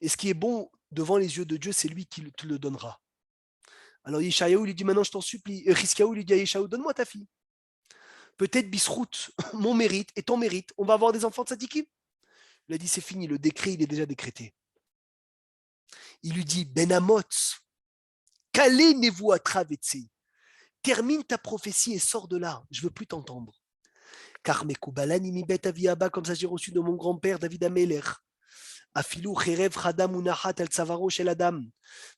Speaker 1: Et ce qui est bon devant les yeux de Dieu, c'est lui qui te le donnera. Alors Yeshayahu lui dit, maintenant je t'en supplie. Chizkiyahu lui dit à Yeshayahu, donne-moi ta fille. Peut-être Bisrout, mon mérite et ton mérite, on va avoir des enfants de Tzadikim. Il a dit, c'est fini, le décret, il est déjà décrété. Il lui dit, Ben Amot, kalez-vous à travetser. Termine ta prophétie et sors de là. Je ne veux plus t'entendre. Car Mekoubalani mi bet aviaba, comme ça j'ai reçu de mon grand-père David Ameler. Afilou cherev chadam unahat el tsavaro shel adam.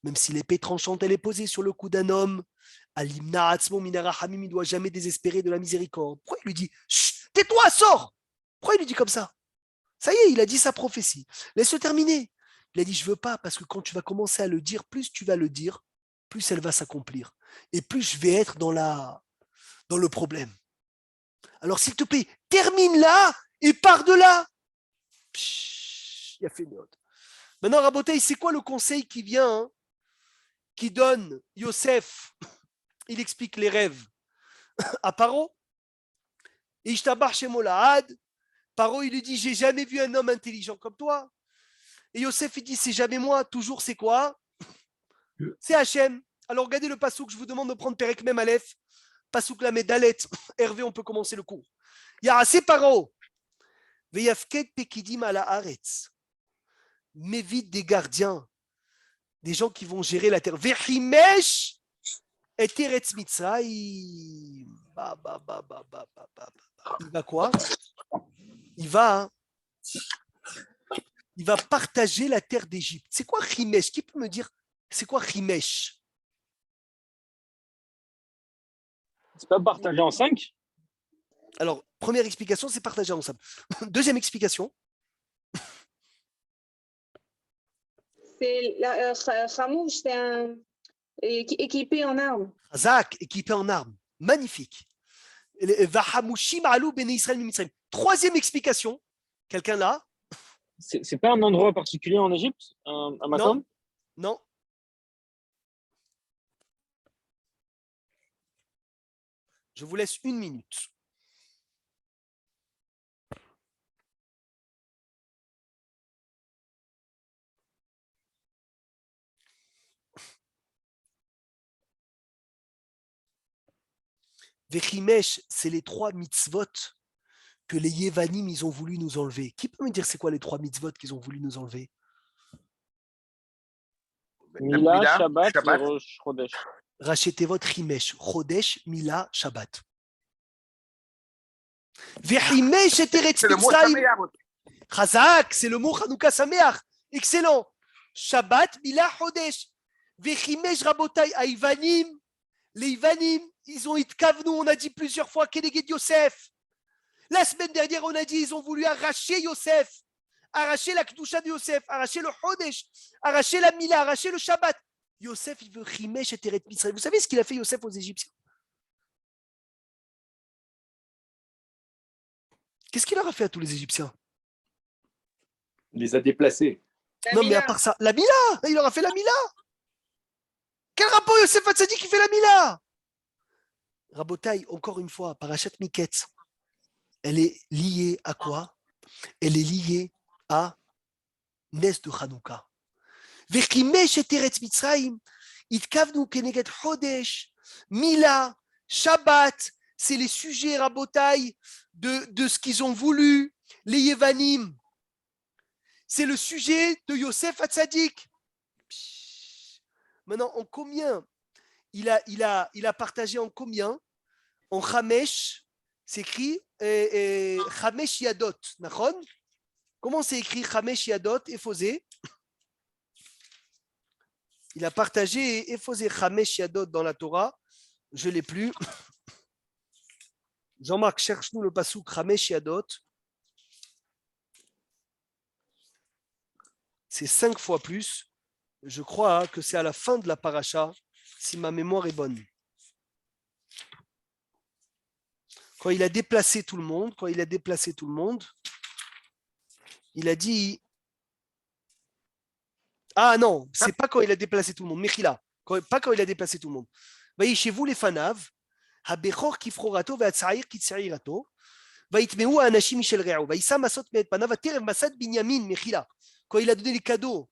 Speaker 1: Même si l'épée tranchante elle est posée sur le cou d'un homme, alimna atzmo minarahamim, il ne doit jamais désespérer de la miséricorde. Pourquoi il lui dit, chut, tais-toi, sors? Pourquoi il lui dit comme ça? Ça y est, il a dit sa prophétie. Laisse-le terminer. Il a dit, je ne veux pas, parce que quand tu vas commencer à le dire, plus tu vas le dire, plus elle va s'accomplir. Et plus je vais être dans le problème. Alors, s'il te plaît, termine là et pars de là. Il a fait une autre. Maintenant, Rabotai, c'est quoi le conseil qui vient, hein, qui donne Yosef? Il explique les rêves à Paro. Et Ishtabar Shemolahad. Paro, il lui dit, j'ai jamais vu un homme intelligent comme toi. Et Yosef, il dit, c'est jamais moi, toujours c'est quoi? C'est Hachem. Alors regardez le pasouk, je vous demande de prendre Perek Mem Aleph, pasouk la Dalet. Hervé, on peut commencer le cours. Yarase Paro, Veyafket Pekidim ala Haaretz. M'évite des gardiens, des gens qui vont gérer la terre. Vechimesh et Teretz Mitzrayim. Il va quoi? Il va partager la terre d'Égypte. C'est quoi Chimesh? Qui peut me dire c'est quoi Chimesh?
Speaker 5: C'est pas partagé en 5?
Speaker 1: Alors, première explication, c'est partager ensemble. Deuxième explication.
Speaker 8: C'est la Khamouch, c'est équipé en armes.
Speaker 1: Zach, équipé en armes. Magnifique. Troisième explication. Quelqu'un là?
Speaker 5: C'est pas un endroit particulier en Égypte, à Makom?
Speaker 1: Non. Je vous laisse 1 minute. Vechimesh, c'est les 3 mitzvot que les Yevanim, ils ont voulu nous enlever. Qui peut me dire c'est quoi les 3 mitzvot qu'ils ont voulu nous enlever?
Speaker 5: Mila, Shabbat, et Rosh Chodesh.
Speaker 1: Rachetez votre Rimesh, Chodesh, Mila, Shabbat. Vechimesh et Teretz
Speaker 9: C'est le mot
Speaker 1: Mitzrayim.
Speaker 9: Sameach.
Speaker 1: Chazak, c'est le mot Hanouka Sameach. Excellent. Shabbat, Mila, Chodesh. Vechimesh, Rabotai, Aivanim. Les Ivanim, ils ont itkavnu, on a dit plusieurs fois, Keneged Yosef. La semaine dernière, on a dit, ils ont voulu arracher Yosef, arracher la Kedusha de Yosef, arracher le Chodesh, arracher la Mila, arracher le Shabbat. Yosef, il veut Chimesh et Teret Mitzrayim. Vous savez ce qu'il a fait Yosef aux Égyptiens? Qu'est-ce qu'il leur a fait à tous les Égyptiens?
Speaker 2: Il les a déplacés.
Speaker 1: Non, mais à part ça, la Mila, il leur a fait la Mila. Quel rapport Yosef Hatzadi qui fait la Mila? Rabotai, encore une fois, Parashat Miketz, elle est liée à quoi? Elle est liée à Nes de Hanouka. Vechimesh et Teretz Mitzrayim, itkavnu keneged Chodesh, Mila, Shabbat, c'est les sujets, Rabotai, de ce qu'ils ont voulu, les Yevanim. C'est le sujet de Yosef Hatzadik. Maintenant, en combien il a partagé en combien? En Chamesh, c'est écrit Chamesh Yadot. Comment c'est écrit Chamesh Yadot et Fosé? Il a partagé et Fosé Chamesh Yadot dans la Torah. Je ne l'ai plus. Jean-Marc, cherche-nous le passouk Chamesh Yadot. C'est 5 fois plus. Je crois que c'est à la fin de la paracha, si ma mémoire est bonne. Quand il a déplacé tout le monde, il a dit... Ah non, c'est pas quand il a déplacé tout le monde, Mechila, pas quand il a déplacé tout le monde. Voyez, chez vous les fanav, Habechor kifrorato ve'atzair kitzairato, vaitmeu anashim mishel re'o, vaïsam asot me'et panav aterev masad binyamin, Mechila. Quand il a donné les cadeaux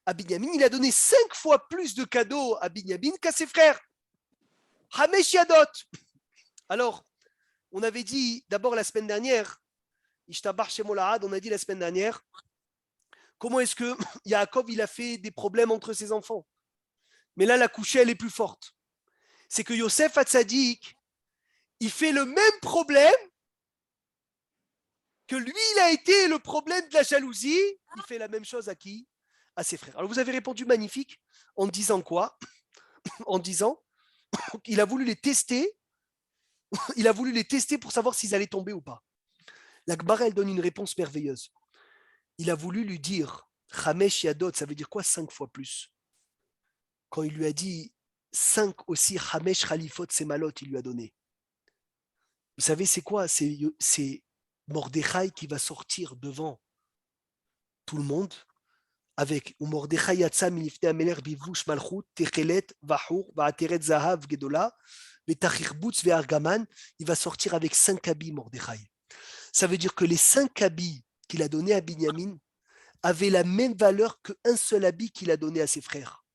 Speaker 1: à Binyamin, il a donné 5 fois plus de cadeaux à Binyamin qu'à ses frères. Hamesh Yadot. Alors, on avait dit d'abord la semaine dernière, Ishtabar Shemolahad, on a dit la semaine dernière, comment est-ce que Yaakov il a fait des problèmes entre ses enfants? Mais là, la couchée, elle est plus forte. C'est que Yosef Hatzadik, il fait le même problème que lui, il a été le problème de la jalousie. Il fait la même chose à qui? À ses frères. Alors vous avez répondu magnifique en disant quoi? En disant qu'il a voulu les tester. Il a voulu les tester pour savoir s'ils allaient tomber ou pas. La Gemara, elle donne une réponse merveilleuse. Il a voulu lui dire Chamesh Yadot, ça veut dire quoi 5 fois plus? Quand il lui a dit 5 aussi, Chamesh Khalifot Semalot, il lui a donné. Vous savez, c'est quoi? C'est Mordechai qui va sortir devant tout le monde avec Mordechai Yatsa Milifte Ameler Bivouch Malchut Techelet Vahur Vaateret Zahav Gedola Vetachirbutz Ve'argaman. Il va sortir avec 5 habits Mordechai. Ça veut dire que les 5 habits qu'il a donnés à Binyamin avaient la même valeur qu'un seul habit qu'il a donné à ses frères.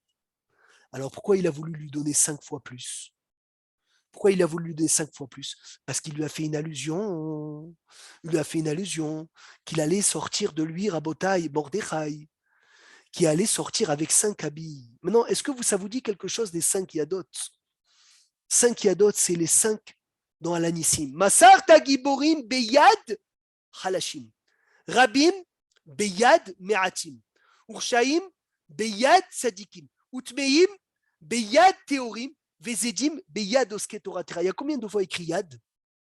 Speaker 1: Alors pourquoi il a voulu lui donner 5 fois plus? Pourquoi il a voulu lui donner 5 fois plus? Parce qu'il lui a fait une allusion. Il lui a fait une allusion qu'il allait sortir de lui, Rabotai, Mordechai, qui allait sortir avec 5 habits. Maintenant, est-ce que ça vous dit quelque chose des 5 Yadot? 5 Yadot, c'est les 5 dans Alanissim. Masar Tagiborim Beyad Halashim. Rabim Beyad Me'atim. Urshaim Beyad Sadikim. Utmeim Beyad Teorim. Vezedim Beyad Osket Torah Tera. Il y a combien de fois écrit Yad?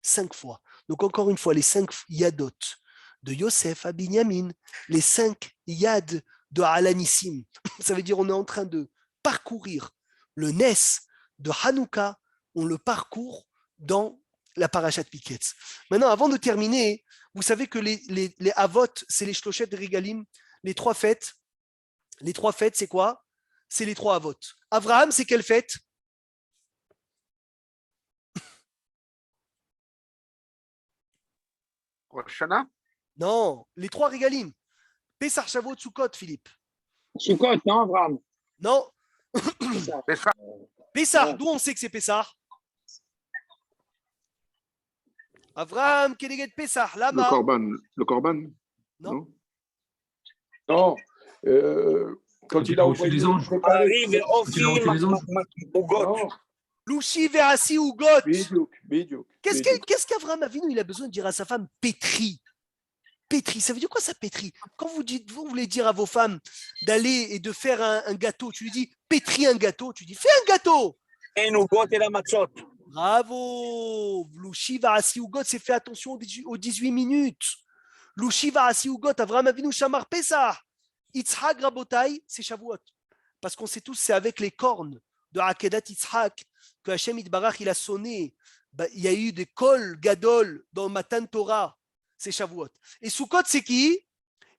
Speaker 1: 5 fois. Donc encore une fois, les 5 Yadot de Yosef à Binyamin, les 5 Yad de Alanissim. Ça veut dire on est en train de parcourir le Nes de Hanouka, on le parcourt dans la Parashat Miketz. Maintenant, avant de terminer, vous savez que les Avot, c'est les Shloshet de Regalim, les 3 fêtes. Les 3 fêtes, c'est quoi? C'est les 3 Avot. Avraham, c'est quelle fête?
Speaker 9: Rosh Hashanah.
Speaker 1: Non, les 3 Regalim. Pessah, Shavuot, Sukkot, Philippe.
Speaker 5: Sukkot, non, Abraham?
Speaker 1: Non.
Speaker 9: Pessah.
Speaker 1: Pessah, d'où on sait que c'est Pessah? Avraham, Keneged Pesach,
Speaker 2: Le
Speaker 1: Lama.
Speaker 2: Corban. Le Corban.
Speaker 1: Non.
Speaker 2: Non. Quand il a
Speaker 6: reçu
Speaker 2: envoyé
Speaker 6: les anges.
Speaker 2: préparer-
Speaker 5: Arrive et
Speaker 6: Quand il a reçu les anges.
Speaker 2: Non.
Speaker 1: Louchi Verassi ou Got.
Speaker 2: Bidiouk.
Speaker 1: Qu'est-ce qu'Avraham Avinu, il a besoin de dire à sa femme pétri? Pétri, ça veut dire quoi ça pétri? Quand vous voulez dire à vos femmes d'aller et de faire un gâteau, tu lui dis pétri un gâteau, tu dis fais un gâteau.
Speaker 5: Et nous goûte et la matzot.
Speaker 1: Bravo. Louchi Verassi ou Got, c'est fait attention aux 18 minutes. Louchi Verassi ou Got, Avraham Avinu Shamar Pesach. Yitzhak Rabotai, c'est Shavuot. Parce qu'on sait tous, c'est avec les cornes de Akedat Yitzhak que Hachem Itbarach, il a sonné. Il y a eu des kol gadol dans Matan Torah, c'est Shavuot. Et Sukkot, c'est qui?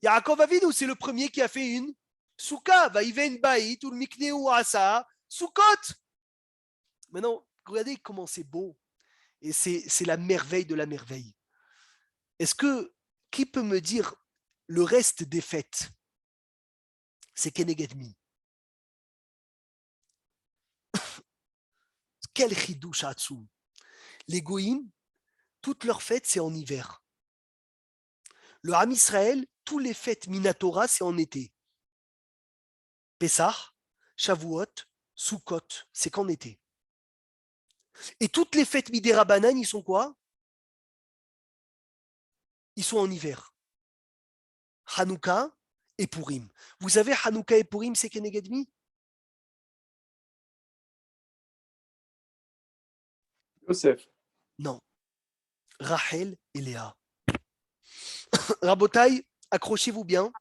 Speaker 1: Yaakov Avinu, c'est le premier qui a fait une Souka, Vaïven Baït, ou le Mikneu Asa, Sukkot. Maintenant, regardez comment c'est beau. Et c'est la merveille de la merveille. Qui peut me dire le reste des fêtes? C'est Kenegedmi. Quel chidouche Hatsum. Les Goïm, toutes leurs fêtes, c'est en hiver. Le Ham Israël, tous les fêtes Minatora, c'est en été. Pessah, Shavuot, Sukkot, c'est qu'en été. Et toutes les fêtes Midera Banan, ils sont quoi? Ils sont en hiver. Hanouka et Purim. Vous savez, Hanouka et Purim, c'est Kenegedmi?
Speaker 2: Yosef.
Speaker 1: Non. Rachel et Léa. Rabotai, accrochez-vous bien.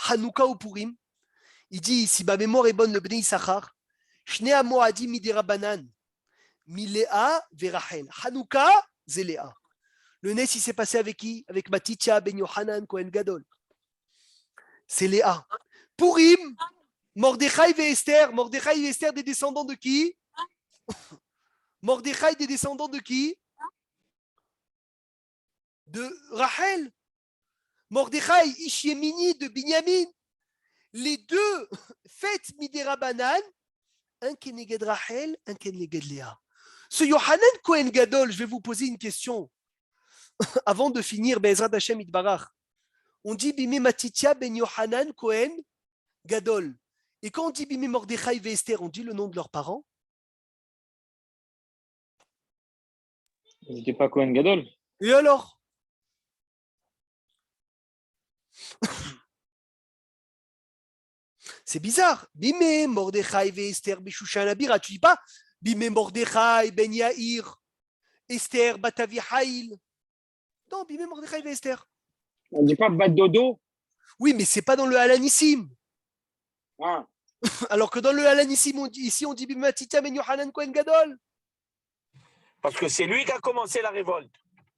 Speaker 1: Hanouka ou Purim, il dit, si ma mémoire est bonne, le Bnei Issachar, Shnei Moadim Midera Banan, Miléa ve Rachel. Hanouka, c'est Léa. Le Nes, il s'est passé avec qui? Avec Matitya ben Yohanan Kohen Gadol. C'est Léa. Purim, Mordechai et Esther. Mordechai et Esther, des descendants de qui? Mordechai, des descendants de qui? De Rachel. Mordechai, Ish Yemini de Binyamin. Les deux fêtes Midera Banan, un Keneged Rachel, un Keneged Léa. Ce Yohanan Kohen Gadol, je vais vous poser une question. Avant de finir, Be'ezrat Hashem Itbarach. On dit Bimé Matitya ben Yohanan Kohen Gadol. Et quand on dit Bimé Mordechai et Esther, on dit le nom de leurs parents?
Speaker 5: Ils n'étaient pas Cohen Gadol.
Speaker 1: Et alors? C'est bizarre. Bimé Mordechai et Esther Beshushan Abira. Tu dis pas Bimé Mordechai ben Yair, Esther Batavi Haïl. Non, Bimé Mordechai et Esther.
Speaker 5: On ne dit pas Bat Dodo.
Speaker 1: Oui, mais c'est pas dans le Alanissim.
Speaker 5: Ah.
Speaker 1: Alors que dans le Alanissim, ici on dit Bimé Matitya ben Yohanan Kohen Gadol.
Speaker 9: Parce que c'est lui qui a commencé la révolte.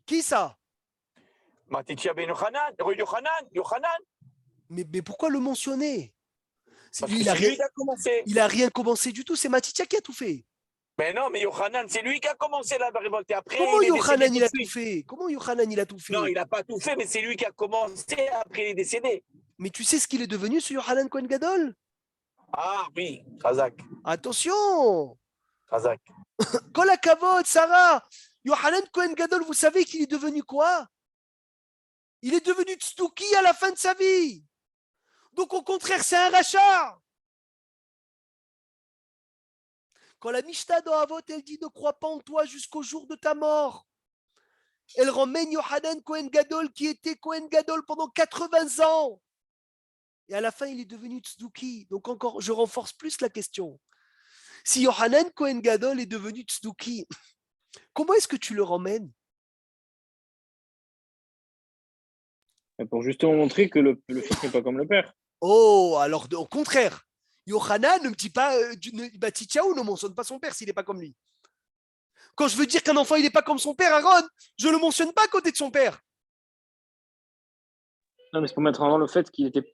Speaker 1: Qui ça?
Speaker 9: Matitya ben Yohanan.
Speaker 1: Mais pourquoi le mentionner?
Speaker 9: Parce
Speaker 1: Lui,
Speaker 9: que c'est lui qui a commencé.
Speaker 1: Il a rien commencé du tout, c'est Matitya qui a tout fait.
Speaker 9: Mais non, mais Yohanan, c'est lui qui a commencé la révolte. Et après,
Speaker 1: Comment Yohanan il a
Speaker 9: tout
Speaker 1: tout fait? Comment Yohanan il a tout fait?
Speaker 9: Non, il n'a pas tout fait, mais c'est lui qui a commencé, après il est décédé.
Speaker 1: Mais tu sais ce qu'il est devenu, ce Yohanan Kohen Gadol?
Speaker 9: Ah oui, Razak.
Speaker 1: Attention!
Speaker 9: Razak.
Speaker 1: Kol hakavod, Sarah! Yohanan Kohen Gadol, vous savez qu'il est devenu quoi? Il est devenu tzduki à la fin de sa vie. Donc au contraire, c'est un rachat. Quand la Mishnah dans Avot, elle dit ne crois pas en toi jusqu'au jour de ta mort, elle ramène Yohanan Kohen Gadol qui était Kohen Gadol pendant 80 ans. Et à la fin, il est devenu tzduki. Donc encore, je renforce plus la question. Si Yohanan Kohen Gadol est devenu tzduki, comment est-ce que tu le ramènes?
Speaker 5: Pour justement montrer que le fils n'est pas comme le père.
Speaker 1: Oh, alors au contraire, Yohanan ne me dit pas Matityahu ne mentionne pas son père s'il n'est pas comme lui. Quand je veux dire qu'un enfant il n'est pas comme son père, Aaron, je ne le mentionne pas à côté de son père.
Speaker 5: Non, mais c'est pour mettre en avant le fait qu'il était.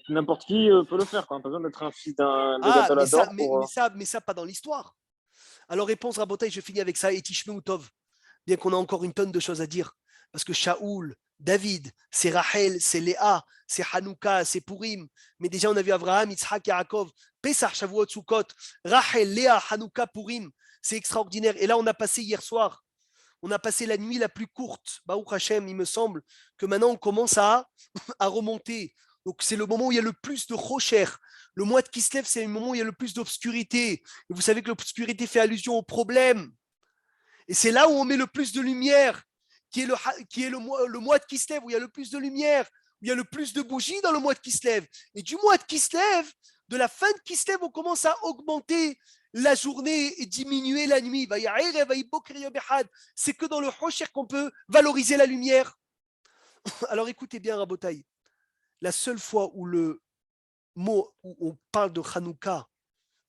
Speaker 5: N'importe qui peut le faire, quoi. Pas besoin d'être un fils d'un Gatalador.
Speaker 1: Mais ça, pas dans l'histoire. Alors, réponse Rabotai, je finis avec ça, et Tishmeu Tov, bien qu'on a encore une tonne de choses à dire. Parce que Shaoul, David, c'est Rachel, c'est Léa, c'est Hanouka, c'est Purim. Mais déjà, on a vu Abraham, Yitzhak, Yaakov, Pesach, Shavuot, Sukkot, Rachel, Léa, Hanouka, Purim. C'est extraordinaire. Et là, on a passé hier soir, On a passé la nuit la plus courte. Baruch Hashem, il me semble que maintenant on commence à remonter. Donc c'est le moment où il y a le plus de rocher. Le mois de Kislev, c'est le moment où il y a le plus d'obscurité. Et vous savez que l'obscurité fait allusion au problème. Et c'est là où on met le plus de lumière, qui est le mois de Kislev, où il y a le plus de lumière, où il y a le plus de bougies dans le mois de Kislev. Et du mois de Kislev, de la fin de Kislev, on commence à augmenter la journée et diminuer la nuit. C'est que dans le rocher qu'on peut valoriser la lumière. Alors écoutez bien, Rabotai. La seule fois où le mot où on parle de Hanouka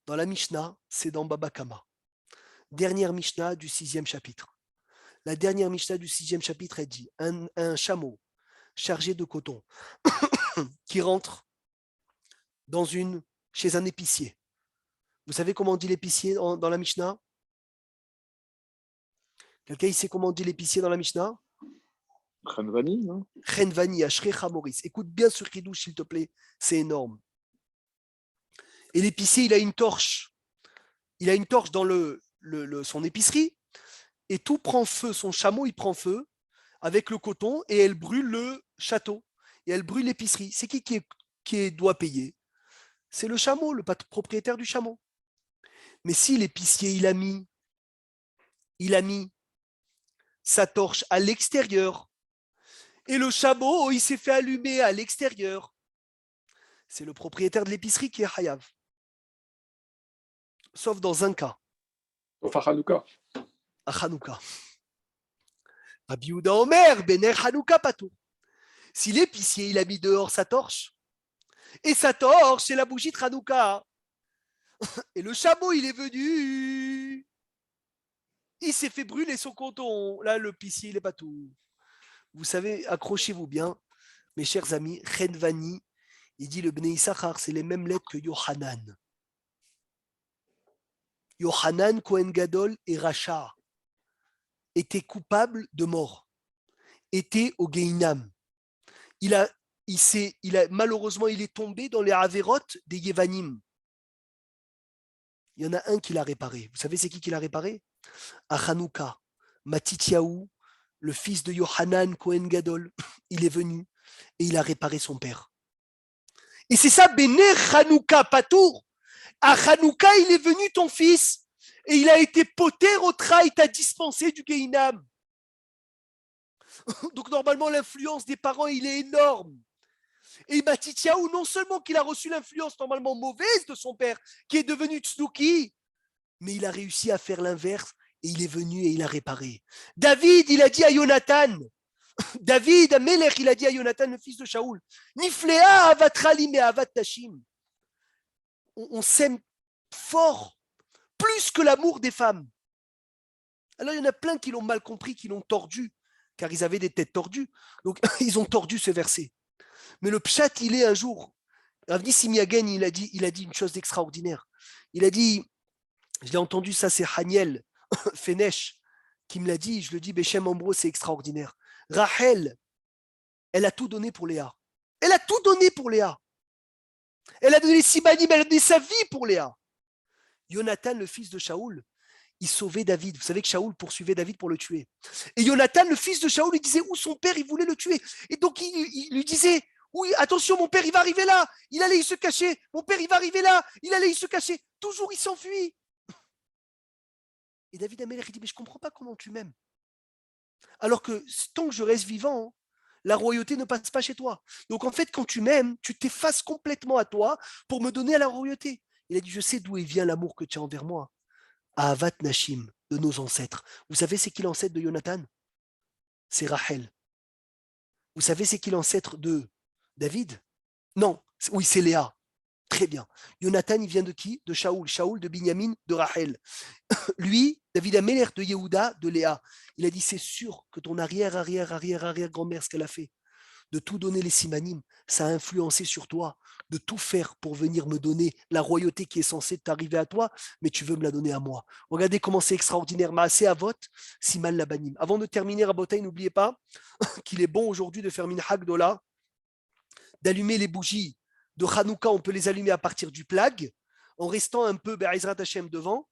Speaker 1: dans la Mishnah, c'est dans Baba Kama. Dernière Mishnah du 6e chapitre. La dernière Mishnah du 6e chapitre, elle dit un chameau chargé de coton qui rentre chez un épicier. Vous savez comment on dit l'épicier dans la Mishnah? Quelqu'un sait comment on dit l'épicier dans la Mishnah?
Speaker 2: Khanvani, non?
Speaker 1: Khenvani, Ashrecha Maurice. Écoute bien ce chidouche, s'il te plaît, c'est énorme. Et l'épicier, il a une torche. Il a une torche dans son épicerie et tout prend feu. Son chameau, il prend feu avec le coton et elle brûle le château et elle brûle l'épicerie. C'est qui doit payer? C'est le chameau, le propriétaire du chameau. Mais si l'épicier, il a mis sa torche à l'extérieur et le chameau, il s'est fait allumer à l'extérieur, c'est le propriétaire de l'épicerie qui est Hayav. Sauf dans un cas.
Speaker 2: Sauf à Hanouka.
Speaker 1: À Hanouka. Rabbi Yehuda Omer, Bener Hanouka Patou. Si l'épicier, il a mis dehors sa torche, et sa torche, c'est la bougie de Hanouka, et le chameau, il est venu, il s'est fait brûler son coton. Là, l'épicier, il n'est pas tout. Vous savez, accrochez-vous bien, mes chers amis, Chenvani, il dit le Bnei Issachar, c'est les mêmes lettres que Yohanan. Yohanan, Kohen Gadol et Racha étaient coupables de mort, étaient au Gehinam. Malheureusement, il est tombé dans les Avérotes des Yevanim. Il y en a un qui l'a réparé. Vous savez c'est qui l'a réparé? À Hanouka, Matityahu, le fils de Yohanan, Kohen Gadol, il est venu et il a réparé son père. Et c'est ça, Béner Hanouka Patour. À Hanouka, il est venu ton fils et il a été poter au tra, il t'a dispensé du Gehinam. Donc normalement, l'influence des parents, il est énorme. Et Matityahu, non seulement qu'il a reçu l'influence normalement mauvaise de son père, qui est devenu Tzduki, mais il a réussi à faire l'inverse et il est venu et il a réparé. David, il a dit à Jonathan, David, Amelech, il a dit à Jonathan, le fils de Shaoul, Niflea avatrali me avat tashim. On s'aime fort, plus que l'amour des femmes. Alors il y en a plein qui l'ont mal compris, qui l'ont tordu, car ils avaient des têtes tordues. Donc ils ont tordu ce verset. Mais le pshat, il est un jour. Ravni Simiagen, il a dit une chose d'extraordinaire. Il a dit, je l'ai entendu, ça c'est Haniel Fenesh qui me l'a dit, je le dis, Béchem Ambro, c'est extraordinaire. Rachel, elle a tout donné pour Léa. Elle a tout donné pour Léa. Elle a donné les simanim, elle a donné sa vie pour Léa. Jonathan, le fils de Shaoul, il sauvait David. Vous savez que Shaoul poursuivait David pour le tuer. Et Jonathan, le fils de Shaoul, lui disait où son père, il voulait le tuer. Et donc il lui disait, oui, attention, mon père, il va arriver là. Il allait, il se cachait. Mon père, il va arriver là. Il allait, il se cachait. Toujours, il s'enfuit. Et David Amelech, il dit, mais je ne comprends pas comment tu m'aimes. Alors que tant que je reste vivant, la royauté ne passe pas chez toi. Donc en fait, quand tu m'aimes, tu t'effaces complètement à toi pour me donner à la royauté. Il a dit, je sais d'où vient l'amour que tu as envers moi. À Avat Nashim, de nos ancêtres. Vous savez c'est qui l'ancêtre de Jonathan? C'est Rachel. Vous savez c'est qui l'ancêtre de David? Non, oui, c'est Léa. Très bien. Jonathan, il vient de qui? De Shaoul. Shaoul de Binyamin, de Rachel. Lui, David Amelech de Yehuda, de Léa. Il a dit, c'est sûr que ton arrière-grand-mère, ce qu'elle a fait, de tout donner les simanim, ça a influencé sur toi, de tout faire pour venir me donner la royauté qui est censée t'arriver à toi, mais tu veux me la donner à moi. Regardez comment c'est extraordinaire. Maaseh Avot, Siman Labanim. Avant de terminer, Rabotai, n'oubliez pas qu'il est bon aujourd'hui de faire Minhag Dola, d'allumer les bougies de Hanouka, on peut les allumer à partir du plag, en restant un peu Be'ezrat Hashem devant,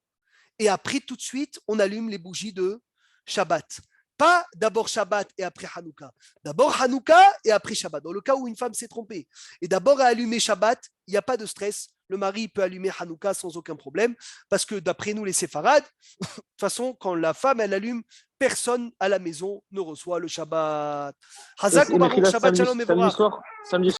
Speaker 1: et après tout de suite, on allume les bougies de Shabbat. Pas d'abord Shabbat et après Hanouka. D'abord Hanouka et après Shabbat. Dans le cas où une femme s'est trompée et d'abord a allumé Shabbat, il n'y a pas de stress. Le mari peut allumer Hanouka sans aucun problème parce que d'après nous les séfarades, de toute façon, quand la femme elle allume, personne à la maison ne reçoit le Shabbat. Hazak ou Baruch, Shabbat Shalom et Vorach.
Speaker 5: Samedi